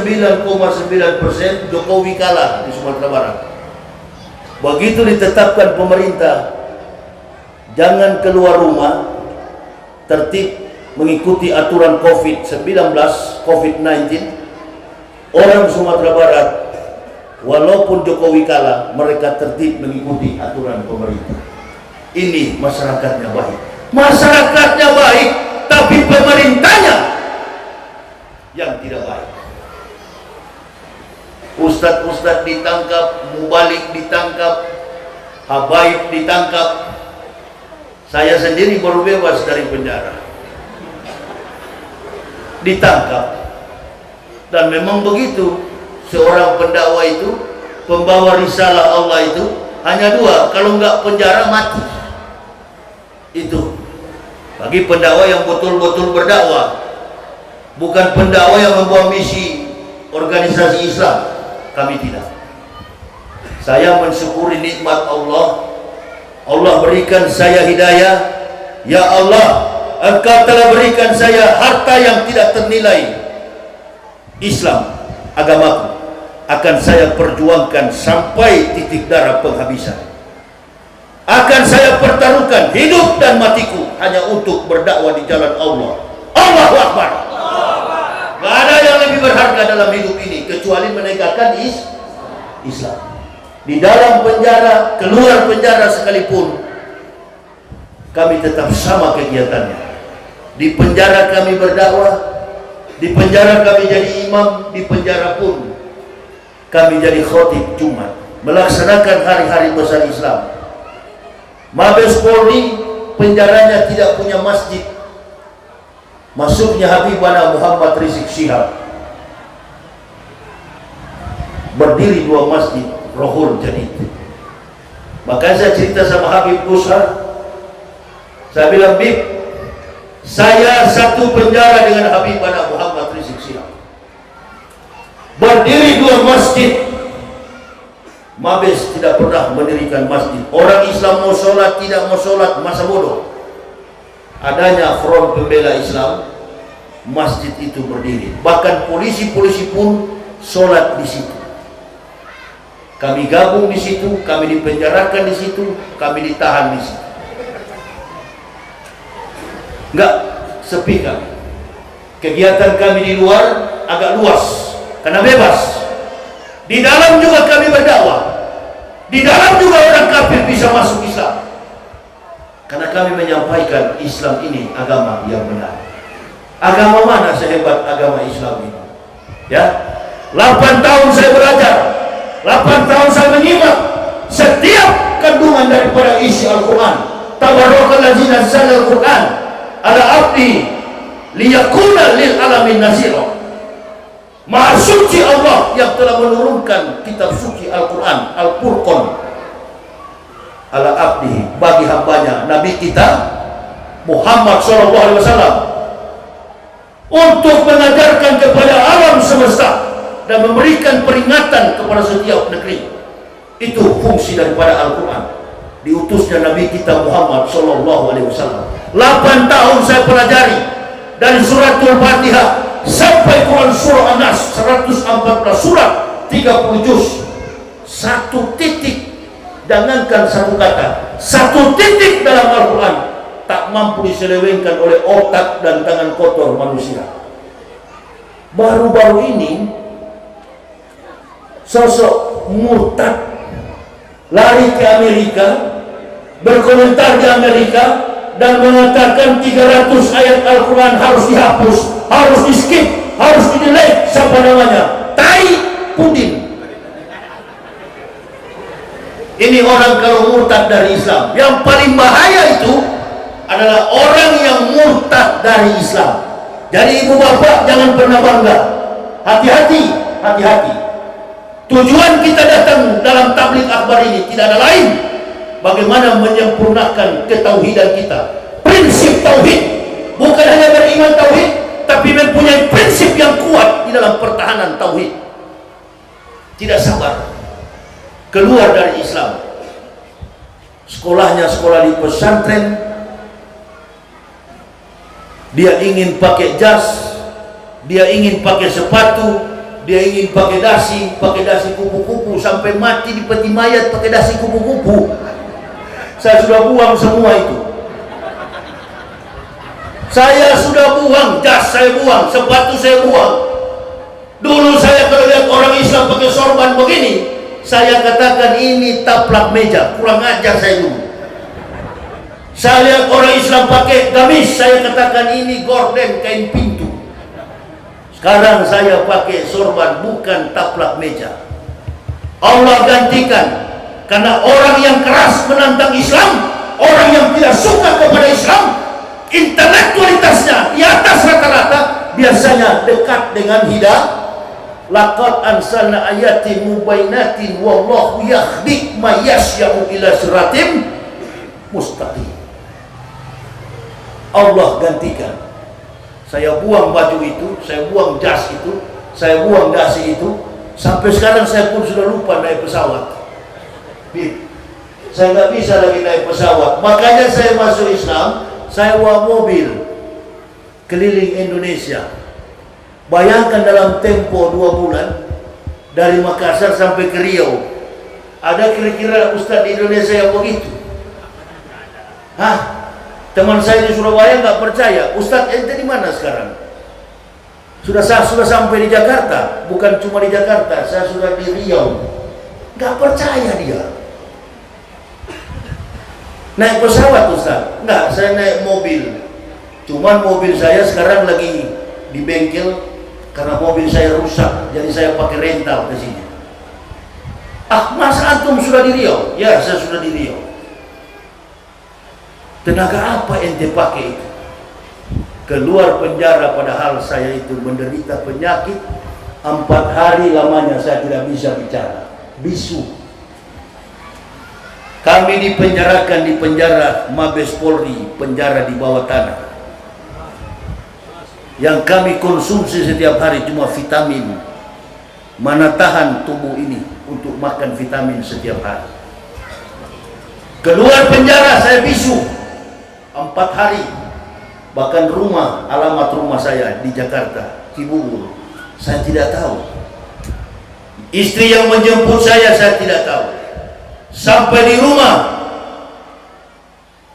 Jokowi kalah di Sumatera Barat. Begitu ditetapkan pemerintah jangan keluar rumah, tertib mengikuti aturan COVID-19, orang Sumatera Barat walaupun Jokowi kalah, mereka tertib mengikuti aturan pemerintah. Ini masyarakatnya baik. Masyarakatnya baik, tapi pemerintahnya yang tidak baik. Ustadz ditangkap, mubalik ditangkap, habaib ditangkap. Saya sendiri baru bebas dari penjara, ditangkap. Dan memang begitu, seorang pendakwa itu, pembawa risalah Allah itu hanya 2, kalau enggak penjara mati. Itu bagi pendakwa yang betul-betul berdakwah, bukan pendakwa yang membawa misi organisasi Islam. Kami tidak. Saya mensyukuri nikmat Allah. Allah berikan saya hidayah. Ya Allah, Engkau telah berikan saya harta yang tidak ternilai. Islam, agamaku, akan saya perjuangkan sampai titik darah penghabisan. Akan saya pertaruhkan hidup dan matiku hanya untuk berdakwah di jalan Allah. Allahu Akbar. Gak ada yang lebih berharga dalam hidup ini kecuali menegakkan Islam. Di dalam penjara, keluar penjara sekalipun, kami tetap sama kegiatannya. Di penjara kami berdakwah, di penjara kami jadi imam, di penjara pun kami jadi khotib Jumat, melaksanakan hari-hari besar Islam. Mabes Polri penjaranya tidak punya masjid. Masuknya Habibana Muhammad Rizik Syihab, berdiri 2 masjid Rohul Jadid. Maka saya cerita sama Habib Busar, saya bilang, Bib, saya satu penjara dengan Habibana Muhammad Rizik Syihab, berdiri 2 masjid. Mabes tidak pernah mendirikan masjid. Orang Islam mau sholat, tidak mau sholat, masa bodoh. Adanya Front Pembela Islam, masjid itu berdiri. Bahkan polisi-polisi pun sholat di situ. Kami gabung di situ, kami dipenjarakan di situ, kami ditahan di situ. Enggak sepi kami. Kegiatan kami di luar agak luas karena bebas. Di dalam juga kami berdakwah. Di dalam juga orang kafir bisa masuk Islam. dan kami menyampaikan Islam ini agama yang benar. Agama mana sehebat agama Islam ini? Ya, 8 tahun saya belajar, 8 tahun saya menyimak setiap kandungan daripada isi Al-Quran. Tabarakalladzi nazzala Al-Quran ala abdi liyakuna lil alamin nazira. Maha suci Allah yang telah menurunkan kitab suci Al-Quran, Al-Furqan, ala abdi, bagi hambanya Nabi kita Muhammad SAW, untuk mengajarkan kepada alam semesta dan memberikan peringatan kepada setiap negeri. Itu fungsi daripada Al-Quran, diutusnya Nabi kita Muhammad SAW. 8 tahun saya pelajari, dari suratul Fatihah sampai Quran surah An-Nas, 114 surat, 30 juz. Satu titik, jangankan satu kata, satu titik dalam Al-Quran tak mampu diselewengkan oleh otak dan tangan kotor manusia. Baru-baru ini sosok murtad lari ke Amerika, berkomentar di Amerika dan mengatakan 300 ayat Al-Quran harus dihapus, harus di skip, harus di delete. Siapa namanya? Tai Pudin. Ini orang kalau murtad dari Islam. Yang paling bahaya itu adalah orang yang murtad dari Islam. Jadi ibu bapak jangan pernah bangga. Hati-hati, hati-hati. Tujuan kita datang dalam tabligh akbar ini tidak ada lain, bagaimana menyempurnakan ketauhidan kita. Prinsip tauhid, bukan hanya beriman tauhid, tapi mempunyai prinsip yang kuat di dalam pertahanan tauhid. Tidak sabar keluar dari Islam. Sekolahnya sekolah di pesantren, dia ingin pakai jas, dia ingin pakai sepatu, dia ingin pakai dasi kupu-kupu, sampai mati di peti mayat pakai dasi kupu-kupu. Saya sudah buang semua itu. Saya sudah buang, jas saya buang, sepatu saya buang. Dulu saya kalau lihat orang Islam pakai sorban begini, saya katakan ini taplak meja, kurang ajar saya dulu. Saya lihat orang Islam pakai gamis, saya katakan ini gorden, kain pintu. Sekarang saya pakai sorban, bukan taplak meja. Allah gantikan, karena orang yang keras menantang Islam, orang yang tidak suka kepada Islam, intelektualitasnya di atas rata-rata, biasanya dekat dengan hidayah. Laqad ansalna ayatin mubainatin wallahu yahdi may yasya'u ila siratim mustaqim. Allah gantikan. Saya buang baju itu, saya buang jas itu, saya buang dasi itu. Sampai sekarang saya pun sudah lupa naik pesawat. Saya nggak bisa lagi naik pesawat. Makanya saya masuk Islam, saya bawa mobil keliling Indonesia. Bayangkan dalam tempo 2 bulan dari Makassar sampai ke Riau. Ada kira-kira ustadz di Indonesia yang begitu? Hah? Teman saya di Surabaya nggak percaya. Ustadz ente di mana sekarang? Sudah sampai di Jakarta. Bukan cuma di Jakarta, saya sudah di Riau. Nggak percaya dia. Naik pesawat Ustadz? Nggak, saya naik mobil. Cuman mobil saya sekarang lagi di bengkel karena mobil saya rusak. Jadi saya pakai rental ke sini. Ah, Mas antum sudah di Riau? Ya, saya sudah di Riau. Tenaga apa ente pakai itu? Keluar penjara padahal saya itu menderita penyakit 4 hari lamanya saya tidak bisa bicara, bisu. Kami dipenjarakan di penjara Mabes Polri, penjara di bawah tanah. Yang kami konsumsi setiap hari cuma vitamin. Mana tahan tubuh ini untuk makan vitamin setiap hari. Keluar penjara saya bisu 4 hari. Bahkan alamat rumah saya di Jakarta, Cibubur, saya tidak tahu. Istri yang menjemput saya tidak tahu. Sampai di rumah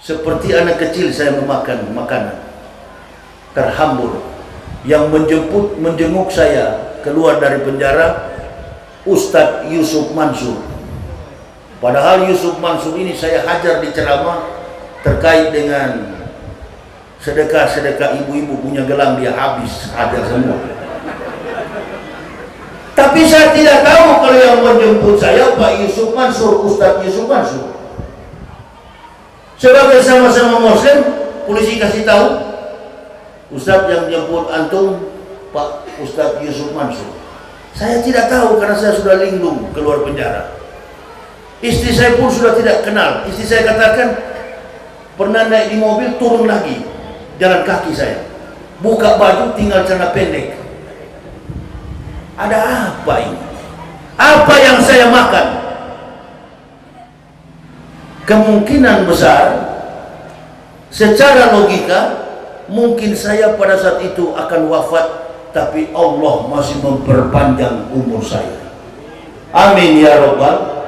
seperti anak kecil saya memakan makanan, terhambur. Yang menjenguk saya keluar dari penjara Ustadz Yusuf Mansur. Padahal Yusuf Mansur ini saya hajar di ceramah terkait dengan sedekah ibu-ibu punya gelang dia habis ada semua. Tapi saya tidak tahu kalau yang menjemput saya Pak Yusuf Mansur, Ustadz Yusuf Mansur. Sebagai sama-sama Muslim, polisi kasih tahu Ustadz yang jemput antum Pak Ustadz Yusuf Mansur. Saya tidak tahu karena saya sudah linglung keluar penjara. Istri saya pun sudah tidak kenal. Istri saya katakan pernah naik di mobil turun lagi jalan kaki saya, buka baju tinggal celana pendek. Ada apa ini? Apa yang saya makan? Kemungkinan besar secara logika mungkin saya pada saat itu akan wafat, tapi Allah masih memperpanjang umur saya. Amin ya Rabbal.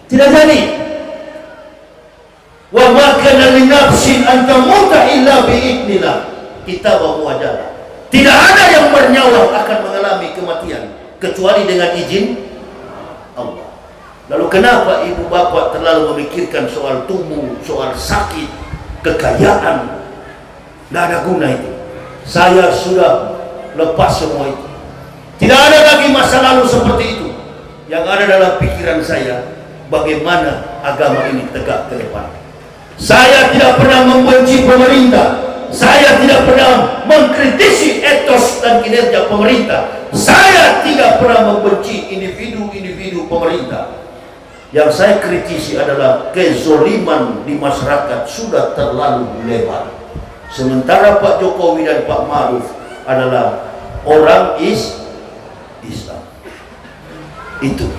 Tidak jadi. Wa ma kana li nafsin an tamuta illa bi idznillah. Kitab muajjalah. Tidak ada yang bernyawa akan mengalami kematian kecuali dengan izin Allah. Lalu kenapa ibu bapak terlalu memikirkan soal tubuh, soal sakit, kekayaan? Tidak ada guna itu. Saya sudah lepas semua itu. Tidak ada lagi masa lalu seperti itu. Yang ada dalam pikiran saya, bagaimana agama ini tegak ke depan. Saya tidak pernah membenci pemerintah. Saya tidak pernah mengkritisi etos dan kinerja pemerintah. Saya tidak pernah membenci individu-individu pemerintah. Yang saya kritisi adalah kezoliman di masyarakat sudah terlalu lebar. Sementara Pak Jokowi dan Pak Ma'ruf adalah orang Islam. Itu.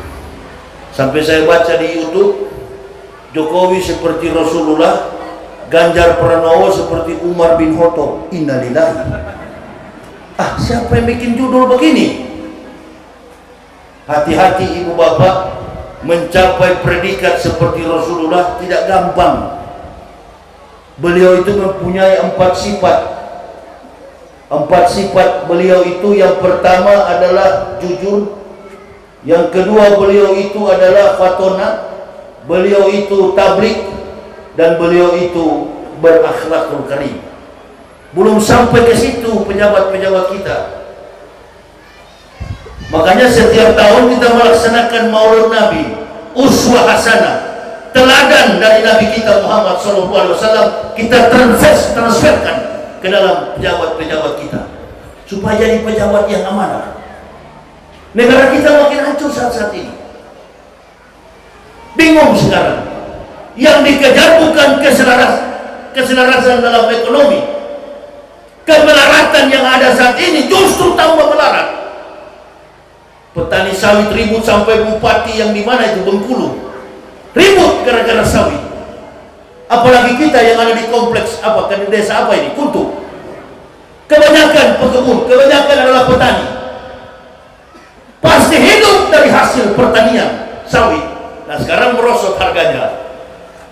Sampai saya baca di YouTube, Jokowi seperti Rasulullah, Ganjar Pranowo seperti Umar bin Khattab. Innalillahi. Siapa yang bikin judul begini? Hati-hati ibu bapak, mencapai predikat seperti Rasulullah tidak gampang. Beliau itu mempunyai 4 sifat. 4 sifat beliau itu, yang pertama adalah jujur, yang kedua beliau itu adalah fatona, beliau itu tablik, dan beliau itu berakhlakul karim. Belum sampai ke situ pejabat-pejabat kita. Makanya setiap tahun kita melaksanakan Maulid Nabi, uswah hasanah, teladan dari Nabi kita Muhammad SAW, kita transferkan ke dalam pejabat-pejabat kita supaya jadi pejabat yang amanah. Negara kita makin hancur saat-saat ini. Bingung sekarang. Yang dikejar bukan keselarasan dalam ekonomi. Kemelaratan yang ada saat ini justru tambah melarat. Petani sawit ribut sampai bupati yang di mana itu Bengkulu ribut gara-gara sawit. Apalagi kita yang ada di kompleks di desa apa ini, Kuntup. Kebanyakan pekebun, kebanyakan adalah petani. Pasti hidup dari hasil pertanian sawit. Nah sekarang merosot harganya.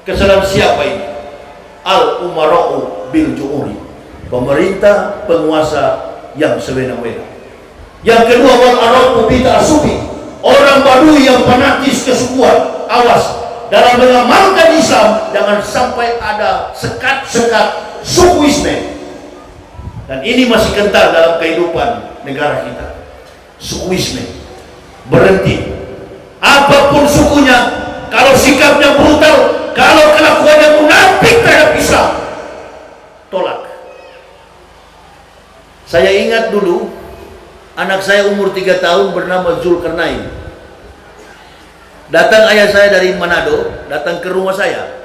Kesalahan siapa ini? Al-umara'u bil ju'uri. Pemerintah, penguasa yang sewenang-wenang. Yang kedua, wal ara'u bi ta'assubi. Orang Baduy yang fanatis kesukuan. Awas, dalam mengamalkan Islam jangan sampai ada sekat-sekat sukuisme. Dan ini masih kental dalam kehidupan negara kita. Sukuisme. Berhenti. Apapun sukunya, kalau sikapnya brutal, kalau kelakuannya munafik terhadap Islam, tolak. Saya ingat dulu anak saya umur 3 tahun bernama Zulkarnain. Datang ayah saya dari Manado, datang ke rumah saya.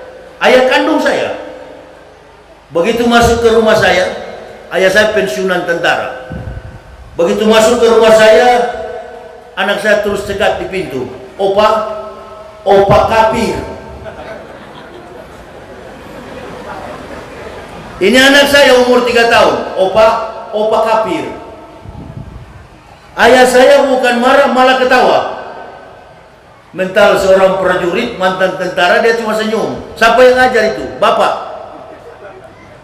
Ayah kandung saya. Begitu masuk ke rumah saya, ayah saya pensiunan tentara. Begitu masuk ke rumah saya, anak saya terus cegat di pintu. Opa kafir. Ini anak saya umur 3 tahun. Opa kafir. Ayah saya bukan marah, malah ketawa. Mental seorang prajurit, mantan tentara, dia cuma senyum. Siapa yang ngajar itu? Bapak?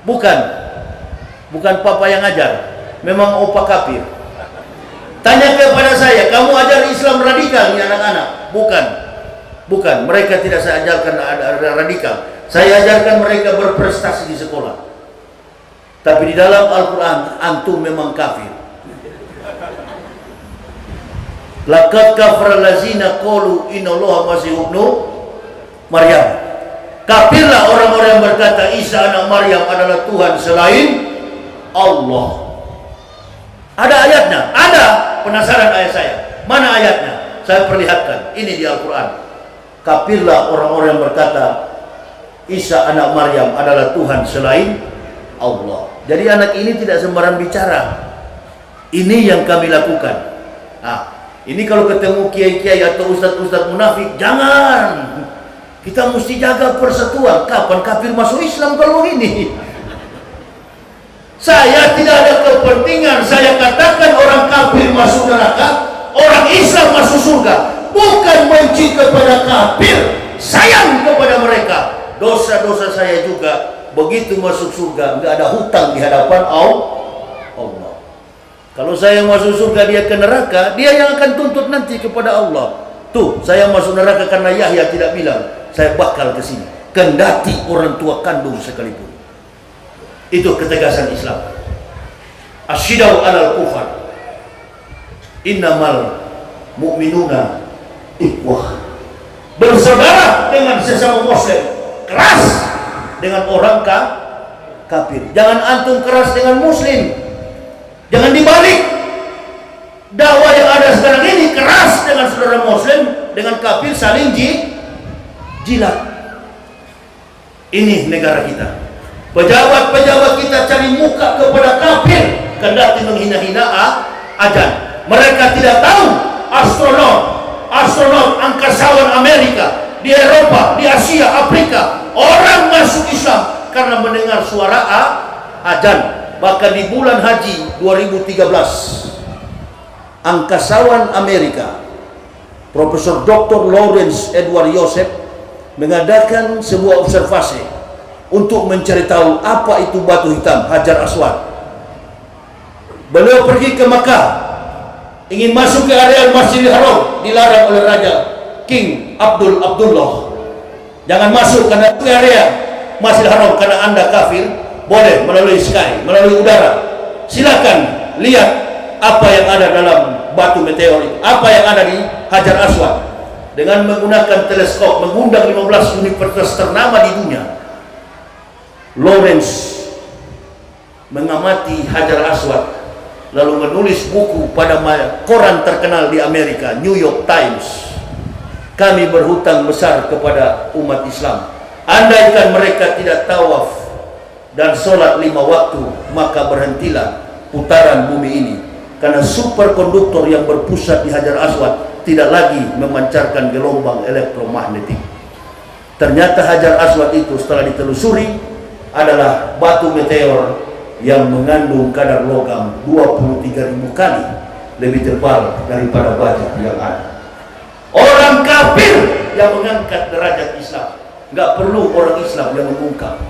Bukan papa yang ngajar. Memang opa kafir. Tanya kepada saya, kamu ajar Islam radikal nih anak-anak? Bukan. Mereka tidak saya ajarkan radikal. Saya ajarkan mereka berprestasi di sekolah. Tapi di dalam Al-Quran, antum memang kafir. Laqad kafara allazina qalu innallaha masihun ibnu Maryam. Kafirlah orang-orang yang berkata Isa anak Maryam adalah Tuhan selain Allah. Ada ayatnya? Ada. Penasaran ayat saya? Mana ayatnya? Saya perlihatkan. Ini di Al-Quran. Kafirlah orang-orang yang berkata Isa anak Maryam adalah Tuhan selain Allah. Jadi anak ini tidak sembarang bicara. Ini yang kami lakukan. Nah, ini kalau ketemu kiai-kiai atau ustadz-ustadz munafik, jangan. Kita mesti jaga persatuan. Kapan kafir masuk Islam kalau ini? Saya tidak ada kepentingan. Saya katakan orang kafir masuk neraka, orang Islam masuk surga. Bukan benci kepada kafir, sayang kepada mereka. Dosa-dosa saya juga begitu masuk surga, nggak ada hutang di hadapan Allah. Kalau saya masuk surga, dia ke neraka, dia yang akan tuntut nanti kepada Allah. Tuh, saya masuk neraka karena Yahya tidak bilang saya bakal ke sini, kendati orang tua kandung sekalipun. Itu ketegasan Islam. Asyidau alal kufar, innamal mu'minuna ikhwah. Bersaudara dengan sesama muslim, keras dengan orang kafir. Jangan antum keras dengan muslim. Jangan dibalik. Dakwah yang ada sekarang ini keras dengan saudara muslim, dengan kafir saling jilat. Ini negara kita. Pejabat-pejabat kita cari muka kepada kafir, kendati menghina-hina ajan. Mereka tidak tahu astronot angkasawan Amerika di Eropa, di Asia, Afrika, orang masuk Islam karena mendengar suara ajan. Bahkan di bulan haji 2013, angkasawan Amerika Profesor Dr. Lawrence Edward Joseph mengadakan sebuah observasi untuk mencari tahu apa itu batu hitam Hajar Aswad. Beliau pergi ke Makkah, ingin masuk ke area Masjidil Haram, dilarang oleh Raja King Abdullah. Jangan masuk karena ke area Masjidil Haram karena Anda kafir. Boleh melalui sky, melalui udara. Silakan lihat apa yang ada dalam batu meteor itu, apa yang ada di Hajar Aswad. Dengan menggunakan teleskop, mengundang 15 universitas ternama di dunia, Lawrence mengamati Hajar Aswad, lalu menulis buku pada koran terkenal di Amerika, New York Times. Kami berhutang besar kepada umat Islam. Andaikan mereka tidak tawaf dan sholat 5 waktu, maka berhentilah putaran bumi ini, karena superkonduktor yang berpusat di Hajar Aswad tidak lagi memancarkan gelombang elektromagnetik. Ternyata Hajar Aswad itu setelah ditelusuri adalah batu meteor yang mengandung kadar logam 23.000 kali lebih tebal daripada baja yang ada. Orang kafir yang mengangkat derajat Islam, nggak perlu orang Islam yang mengungkap.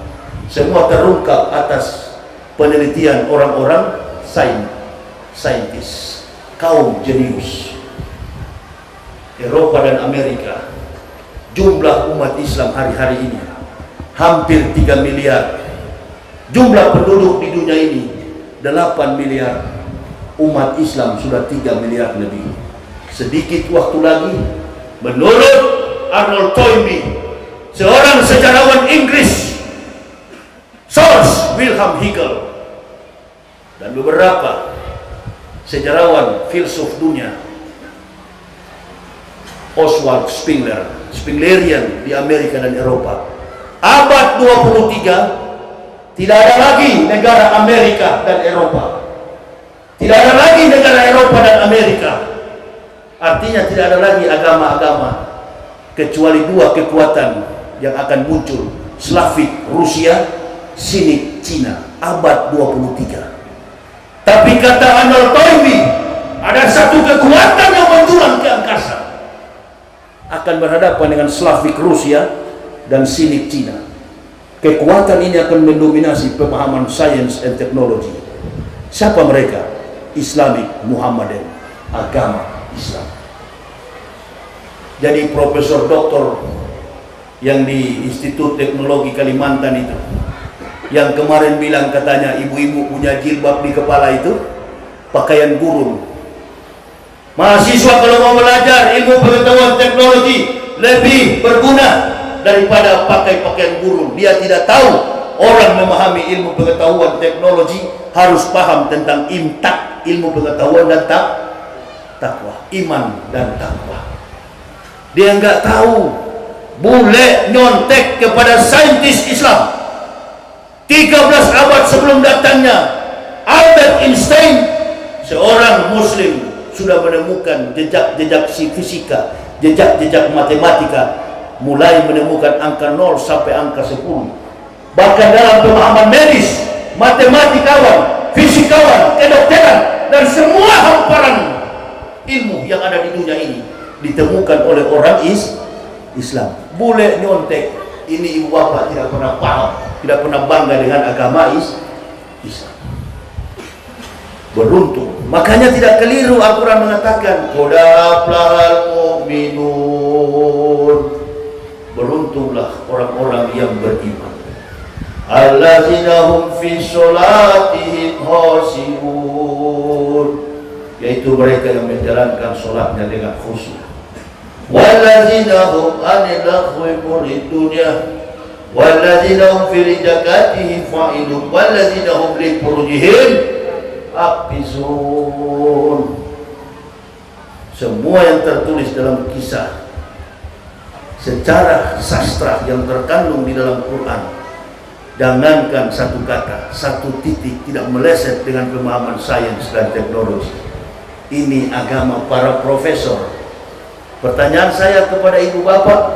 Semua terungkap atas penelitian orang-orang saintis, kaum jenius. Eropa dan Amerika, jumlah umat Islam hari-hari ini hampir 3 miliar. Jumlah penduduk di dunia ini 8 miliar. Umat Islam sudah 3 miliar lebih. Sedikit waktu lagi, menurut Arnold Toynbee, seorang sejarawan Inggris, George Wilhelm Hegel, dan beberapa sejarawan filsuf dunia, Oswald Spengler, Spenglerian di Amerika dan Eropa, abad 23 tidak ada lagi negara Amerika dan Eropa, tidak ada lagi negara Eropa dan Amerika. Artinya tidak ada lagi agama-agama, kecuali 2 kekuatan yang akan muncul, Slavik Rusia, Sinik Cina, abad 23. Tapi kata Arnold Toynbee, ada satu kekuatan yang menjulang ke angkasa, akan berhadapan dengan Slavik Rusia dan Sinik Cina. Kekuatan ini akan mendominasi pemahaman sains dan teknologi. Siapa mereka? Islamic Muhammadan, agama Islam. Jadi Profesor Dr. yang di Institut Teknologi Kalimantan itu, yang kemarin bilang katanya ibu-ibu punya jilbab di kepala itu pakaian gurun. Mahasiswa kalau mau belajar ilmu pengetahuan teknologi lebih berguna daripada pakai pakaian gurun. Dia tidak tahu orang memahami ilmu pengetahuan teknologi harus paham tentang imtak, ilmu pengetahuan dan takwa, iman dan takwa. Dia nggak tahu. Boleh nyontek kepada saintis Islam 13 abad sebelum datangnya Albert Einstein, seorang muslim, sudah menemukan jejak-jejak fisika, jejak-jejak matematika, mulai menemukan angka 0 sampai angka 10. Bahkan dalam pemahaman medis, matematikawan, fisikawan, kedokteran, dan semua hamparan ilmu yang ada di dunia ini ditemukan oleh orang Islam. Boleh nyontek. Ini ibu bapak tidak pernah paham, tidak pernah bangga dengan agama Islam. Beruntung. Makanya tidak keliru Al-Quran mengatakan qad aflahal mu'minun. Beruntunglah orang-orang yang beriman. Allazina hum fi sholatihim khashi'un, yaitu mereka yang menjalankan sholatnya dengan khusyuk. Wallazina hum 'anil laghwi muridun, wallazina hum fi zakatihim fa'ilun, wallazina hum li furujihim hafizun. Semua yang tertulis dalam kisah secara sastra yang terkandung di dalam Quran, jangankan satu kata, satu titik tidak meleset dengan pemahaman sains dan teknologi. Ini agama para profesor. Pertanyaan saya kepada ibu bapak,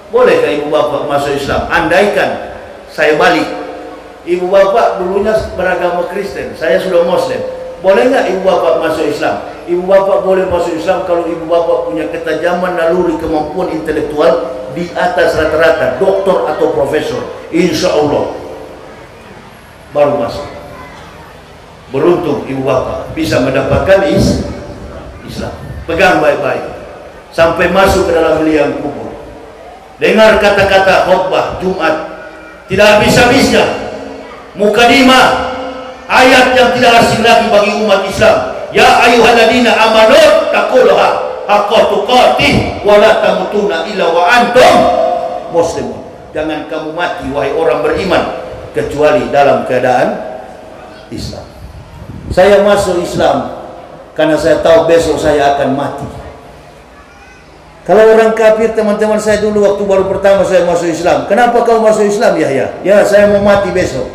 bolehkah ibu bapak masuk Islam? Andaikan saya balik, ibu bapak dulunya beragama Kristen, saya sudah Muslim, boleh nggak ibu bapak masuk Islam? Ibu bapak boleh masuk Islam kalau ibu bapak punya ketajaman naluri, kemampuan intelektual di atas rata-rata doktor atau profesor, insya Allah baru masuk. Beruntung ibu bapak bisa mendapatkan Islam. Pegang baik-baik sampai masuk ke dalam liang kubur. Dengar kata-kata khutbah Jumat, tidak habis-habisnya mukadimah, ayat yang tidak asing lagi bagi umat Islam. Ya ayyuhalladzina amanu taqullaha haqqa tuqatih wa la tamutunna illa wa antum muslimun. Jangan kamu mati wahai orang beriman kecuali dalam keadaan Islam. Saya masuk Islam karena saya tahu besok saya akan mati. Kalau orang kafir, teman-teman saya dulu waktu baru pertama saya masuk Islam, kenapa kau masuk Islam Yahya? Ya, saya mau mati besok.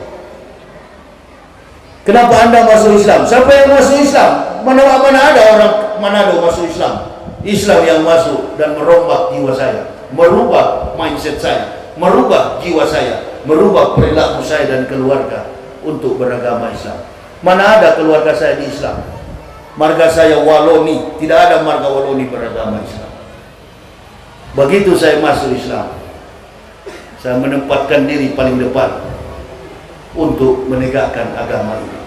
Kenapa anda masuk Islam? Siapa yang masuk Islam? Mana ada orang Manado masuk Islam? Islam yang masuk dan merombak jiwa saya, merubah mindset saya, merubah jiwa saya, merubah perilaku saya dan keluarga untuk beragama Islam. Mana ada keluarga saya di Islam? Marga saya Waloni, tidak ada marga Waloni beragama Islam. Begitu saya masuk Islam, saya menempatkan diri paling depan untuk menegakkan agama ini.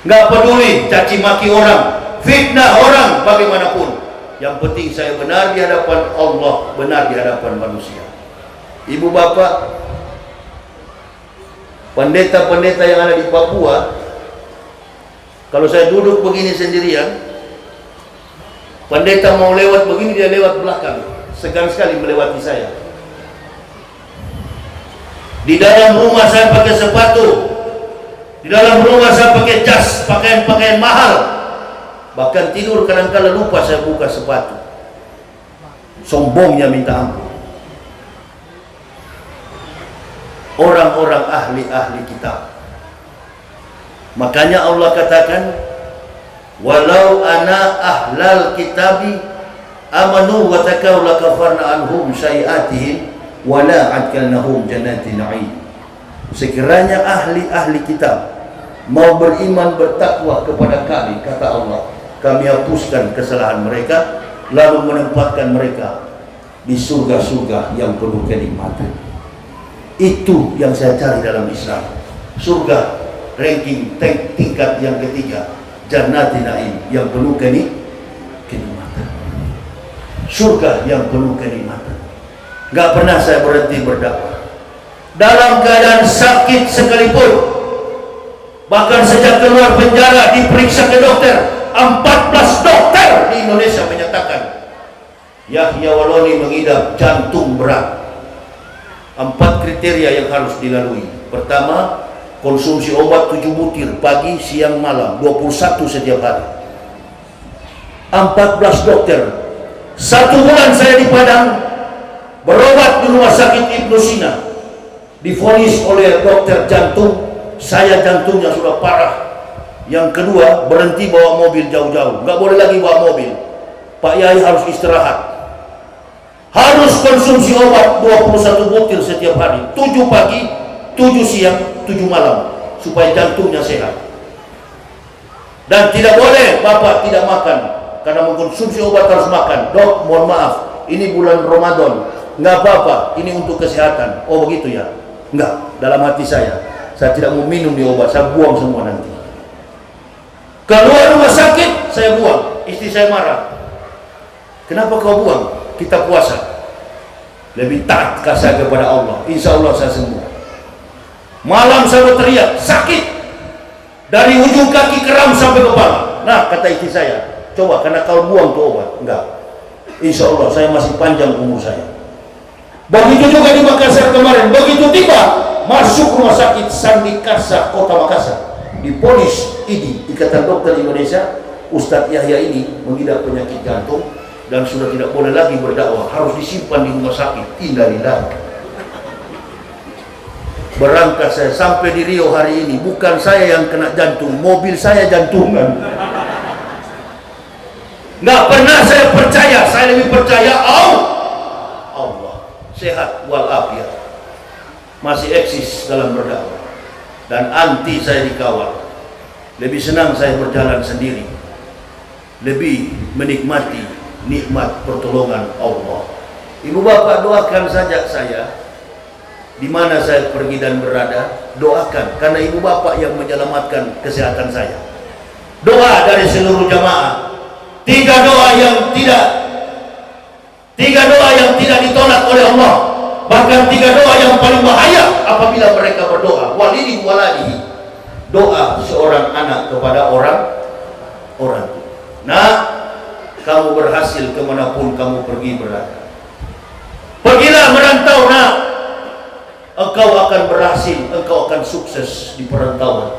Nggak peduli caci maki orang, fitnah orang bagaimanapun. Yang penting saya benar di hadapan Allah, benar di hadapan manusia. Ibu bapak, pendeta-pendeta yang ada di Papua, kalau saya duduk begini sendirian, pendeta mau lewat begini, dia lewat belakang, segan sekali melewati saya. Di dalam rumah saya pakai sepatu, di dalam rumah saya pakai jas, pakaian-pakaian mahal, bahkan tidur kadang-kala lupa saya buka sepatu. Sombongnya minta ampun. Orang-orang ahli-ahli kitab. Makanya Allah katakan, walau ana ahlal kitabi amanu wa takaw lakafarna anhum sayiatihim wa la adkalnahum jannatin na'im. Sekiranya ahli-ahli kitab mau beriman bertakwa kepada kami, kata Allah, kami hapuskan kesalahan mereka, lalu menempatkan mereka di surga-surga yang penuh kenikmatan. Itu yang saya cari dalam Islam. Surga ranking tingkat yang ketiga, jannatin na'im, yang penuh kenikmatan. Surga yang penuh kenikmatan. Nggak pernah saya berhenti berdakwah. Dalam keadaan sakit sekalipun, bahkan sejak keluar penjara diperiksa ke dokter, 14 dokter di Indonesia menyatakan Yahya Waloni mengidap jantung berat. 4 kriteria yang harus dilalui. Pertama, konsumsi obat 7 butir pagi, siang, malam, 21 setiap hari. 14 dokter. 1 bulan saya di Padang berobat di rumah sakit Ibnu Sina, divonis oleh dokter jantung, saya jantungnya sudah parah. Yang kedua, berhenti bawa mobil jauh-jauh, nggak boleh lagi bawa mobil. Pak Yai harus istirahat, harus konsumsi obat 21 butir setiap hari, 7 pagi, 7 siang, 7 malam, supaya jantungnya sehat. Dan tidak boleh Bapak tidak makan, karena mengkonsumsi obat harus makan. Dok, mohon maaf, ini bulan Ramadan, nggak apa-apa, ini untuk kesehatan. Oh begitu ya? Enggak, dalam hati saya tidak mau minum di obat, saya buang semua nanti. Keluar rumah sakit, saya buang. Istri saya marah. Kenapa kau buang? Kita puasa. Lebih taat saya kepada Allah. Insya Allah saya sembuh. Malam saya teriak, sakit. Dari ujung kaki keram sampai kepala. Nah, kata istri saya, coba karena kau buang tuh obat. Enggak. Insya Allah saya masih panjang umur saya. Begitu juga di Makassar kemarin. Begitu tiba masuk rumah sakit Sandikasa Kota Makassar, diponis IDI, Ikatan Dokter Indonesia, Ustadz Yahya ini mengidap penyakit jantung dan sudah tidak boleh lagi berdakwah, harus disimpan di rumah sakit. Innalillah. Berangkat saya sampai di Rio hari ini, bukan saya yang kena jantung, mobil saya jantungan. Nggak pernah saya percaya, saya lebih percaya Allah sehat walafiat, masih eksis dalam berdakwah, dan anti saya dikawal. Lebih senang saya berjalan sendiri, lebih menikmati nikmat pertolongan Allah. Ibu bapak doakan saja saya, di mana saya pergi dan berada, doakan, karena ibu bapak yang menyelamatkan kesehatan saya. Doa dari seluruh jamaah, 3 doa yang tidak ditolak oleh Allah, bahkan 3 doa yang paling bahaya apabila mereka berdoa. Walidi waladihi, doa seorang anak kepada orang tua. Nah, kamu berhasil kemanapun kamu pergi berada. Pergilah merantau, nak, engkau akan berhasil, engkau akan sukses di perantauan.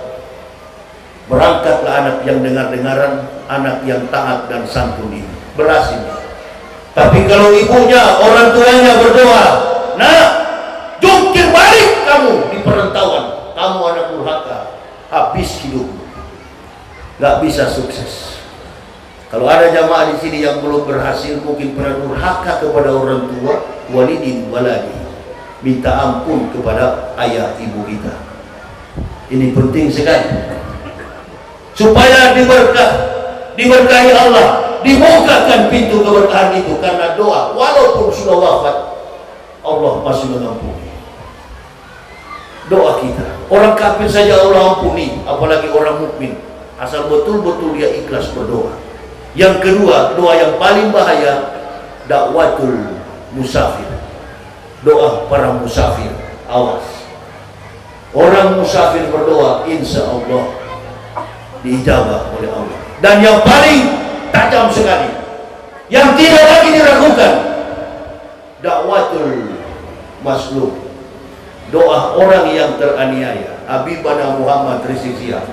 Berangkatlah anak yang dengar-dengaran, anak yang taat dan santun ini, berhasil. Tapi kalau ibunya, orang tuanya berdoa, nah, jungkir balik kamu di perantauan, kamu anak durhaka, habis hidupmu, nggak bisa sukses. Kalau ada jamaah di sini yang belum berhasil, mungkin pernah durhaka kepada orang tua, walidin waladi, minta ampun kepada ayah ibu kita. Ini penting sekali, supaya diberkahi Allah, dibukakan pintu keberkahan itu karena doa. Walaupun sudah wafat, Allah masih mengampuni doa kita. Orang kafir saja Allah ampuni, apalagi orang mukmin, asal betul-betul dia ikhlas berdoa. Yang kedua, doa yang paling bahaya, dakwatul musafir, doa para musafir. Awas, orang musafir berdoa, insya Allah diijabah oleh Allah. Dan yang paling tajam sekali, yang tidak lagi diragukan, dakwatul mazlum, doa orang yang teraniaya. Habibana Muhammad Rizik Sihab,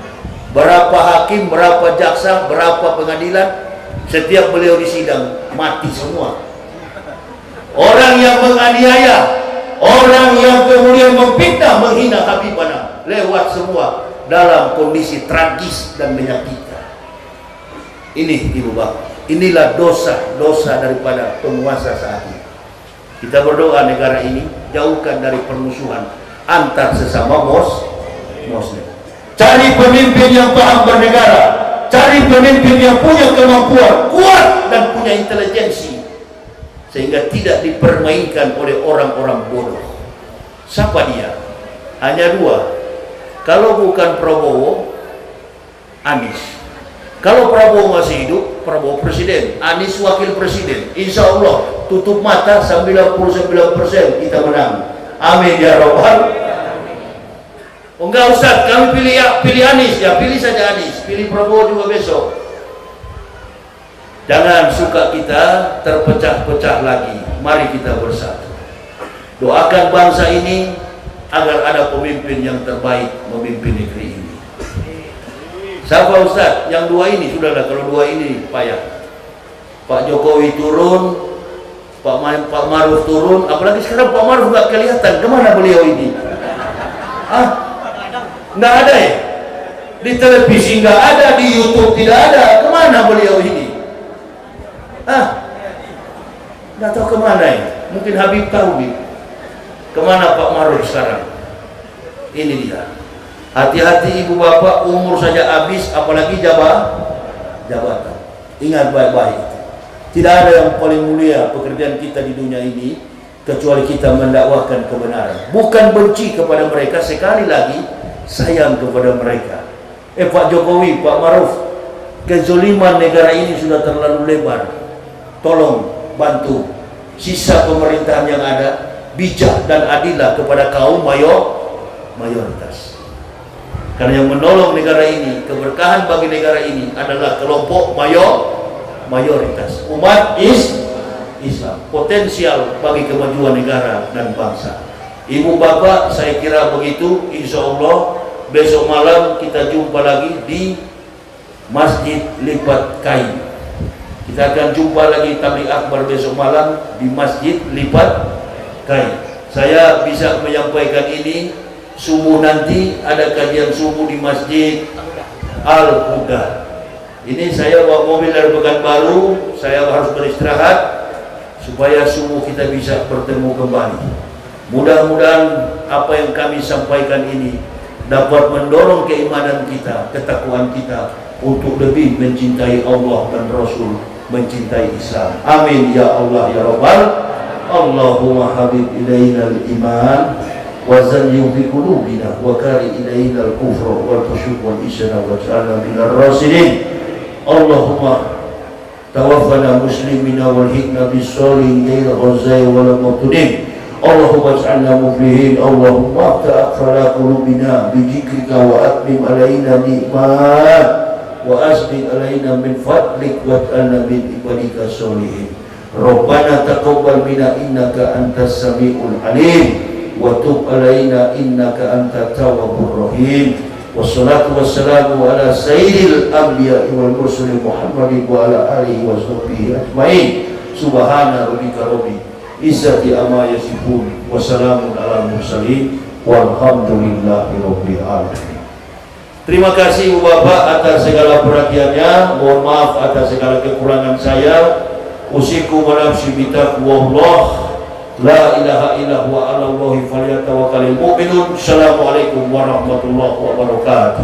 berapa hakim, berapa jaksa, berapa pengadilan, setiap beliau di sidang mati semua. Orang yang menganiaya, orang yang kemudian memfitnah, menghina Habibana, lewat semua dalam kondisi tragis dan menyakitkan. Ini ibu bapak, inilah dosa-dosa daripada penguasa saat ini. Kita berdoa negara ini jauhkan dari permusuhan antar sesama muslim. Cari pemimpin yang paham bernegara, cari pemimpin yang punya kemampuan kuat dan punya intelijensi, sehingga tidak dipermainkan oleh orang-orang bodoh. Siapa dia? Hanya 2. Kalau bukan Prabowo, Anies. Kalau Prabowo masih hidup, Prabowo presiden, Anies wakil presiden. Insya Allah tutup mata 99% kita menang. Amin ya Rabbal. Oh enggak Ustaz, kami pilih Anies, ya pilih saja Anies, pilih Prabowo juga besok. Jangan suka kita terpecah-pecah lagi. Mari kita bersatu. Doakan bangsa ini agar ada pemimpin yang terbaik memimpin negeri ini. Siapa Ustaz? Yang dua ini sudahlah, kalau dua ini payah. Pak Jokowi turun, Pak Maruf turun, apalagi sekarang Pak Maruf nggak kelihatan. Kemana beliau ini? Nggak ada ya? Di televisi nggak ada, di YouTube tidak ada. Kemana beliau ini? Nggak tahu kemana ya? Mungkin Habib tahu nih. Kemana Pak Maruf sekarang? Ini dia. Hati-hati ibu bapak, umur saja habis, apalagi jabatan. Ingat baik-baik. Tidak ada yang paling mulia pekerjaan kita di dunia ini kecuali kita mendakwahkan kebenaran. Bukan benci kepada mereka, sekali lagi sayang kepada mereka. Pak Jokowi, Pak Maruf, kezoliman negara ini sudah terlalu lebar. Tolong bantu sisa pemerintahan yang ada, bijak dan adillah kepada kaum mayoritas. Karena yang menolong negara ini, keberkahan bagi negara ini adalah kelompok mayoritas. Umat Islam, potensial bagi kemajuan negara dan bangsa. Ibu bapak, saya kira begitu. Insya Allah besok malam kita jumpa lagi di Masjid Lipat Kain. Kita akan jumpa lagi tabligh akbar besok malam di Masjid Lipat Kain. Saya bisa menyampaikan ini. Subuh nanti ada kajian subuh di Masjid Al-Huda. Ini saya bawa mobil dari Pekanbaru, saya harus beristirahat supaya subuh kita bisa bertemu kembali. Mudah-mudahan apa yang kami sampaikan ini dapat mendorong keimanan kita, ketakwaan kita untuk lebih mencintai Allah dan Rasul, mencintai Islam. Amin ya Allah ya Rabbal. Allahumma habib ilaina al-iman wa zayyih fi qulubina wa kari ilaina al-kufra wal fusuq wal isyan waj'alna minal rasyidin. Allahumma tawaffana muslimina wal hikna bis solihin ghayra ghazai wal mutadin. Allahumma ij'alna muflihin. Allahumma aftah aqfala qulubina bi dzikrika wa atmim alaina ni'mat wa asbigh alaina min fadlik waj'alna min ibadika sholihin. Rabbana taqabbal minna innaka antas samiul alim wa tub alaina innaka antat tawwabur rahim. Wassalatu wassalamu ala sayyidil anbiya'i wal mursalin Muhammadin wa ala alihi wa sahbihi ajmain. Subhana rabbika rabbil izzati amma yasifun wa salamun alal mursalin walhamdulillahi rabbil alamin. Terima kasih Ibu Bapak atas segala perhatiannya. Mohon maaf atas segala kekurangan saya. Usikum wa nafsi bitaqwallah. La ilaha illa huwa 'alallahi falyatawakkalul mu'minun. Assalamualaikum warahmatullahi wabarakatuh.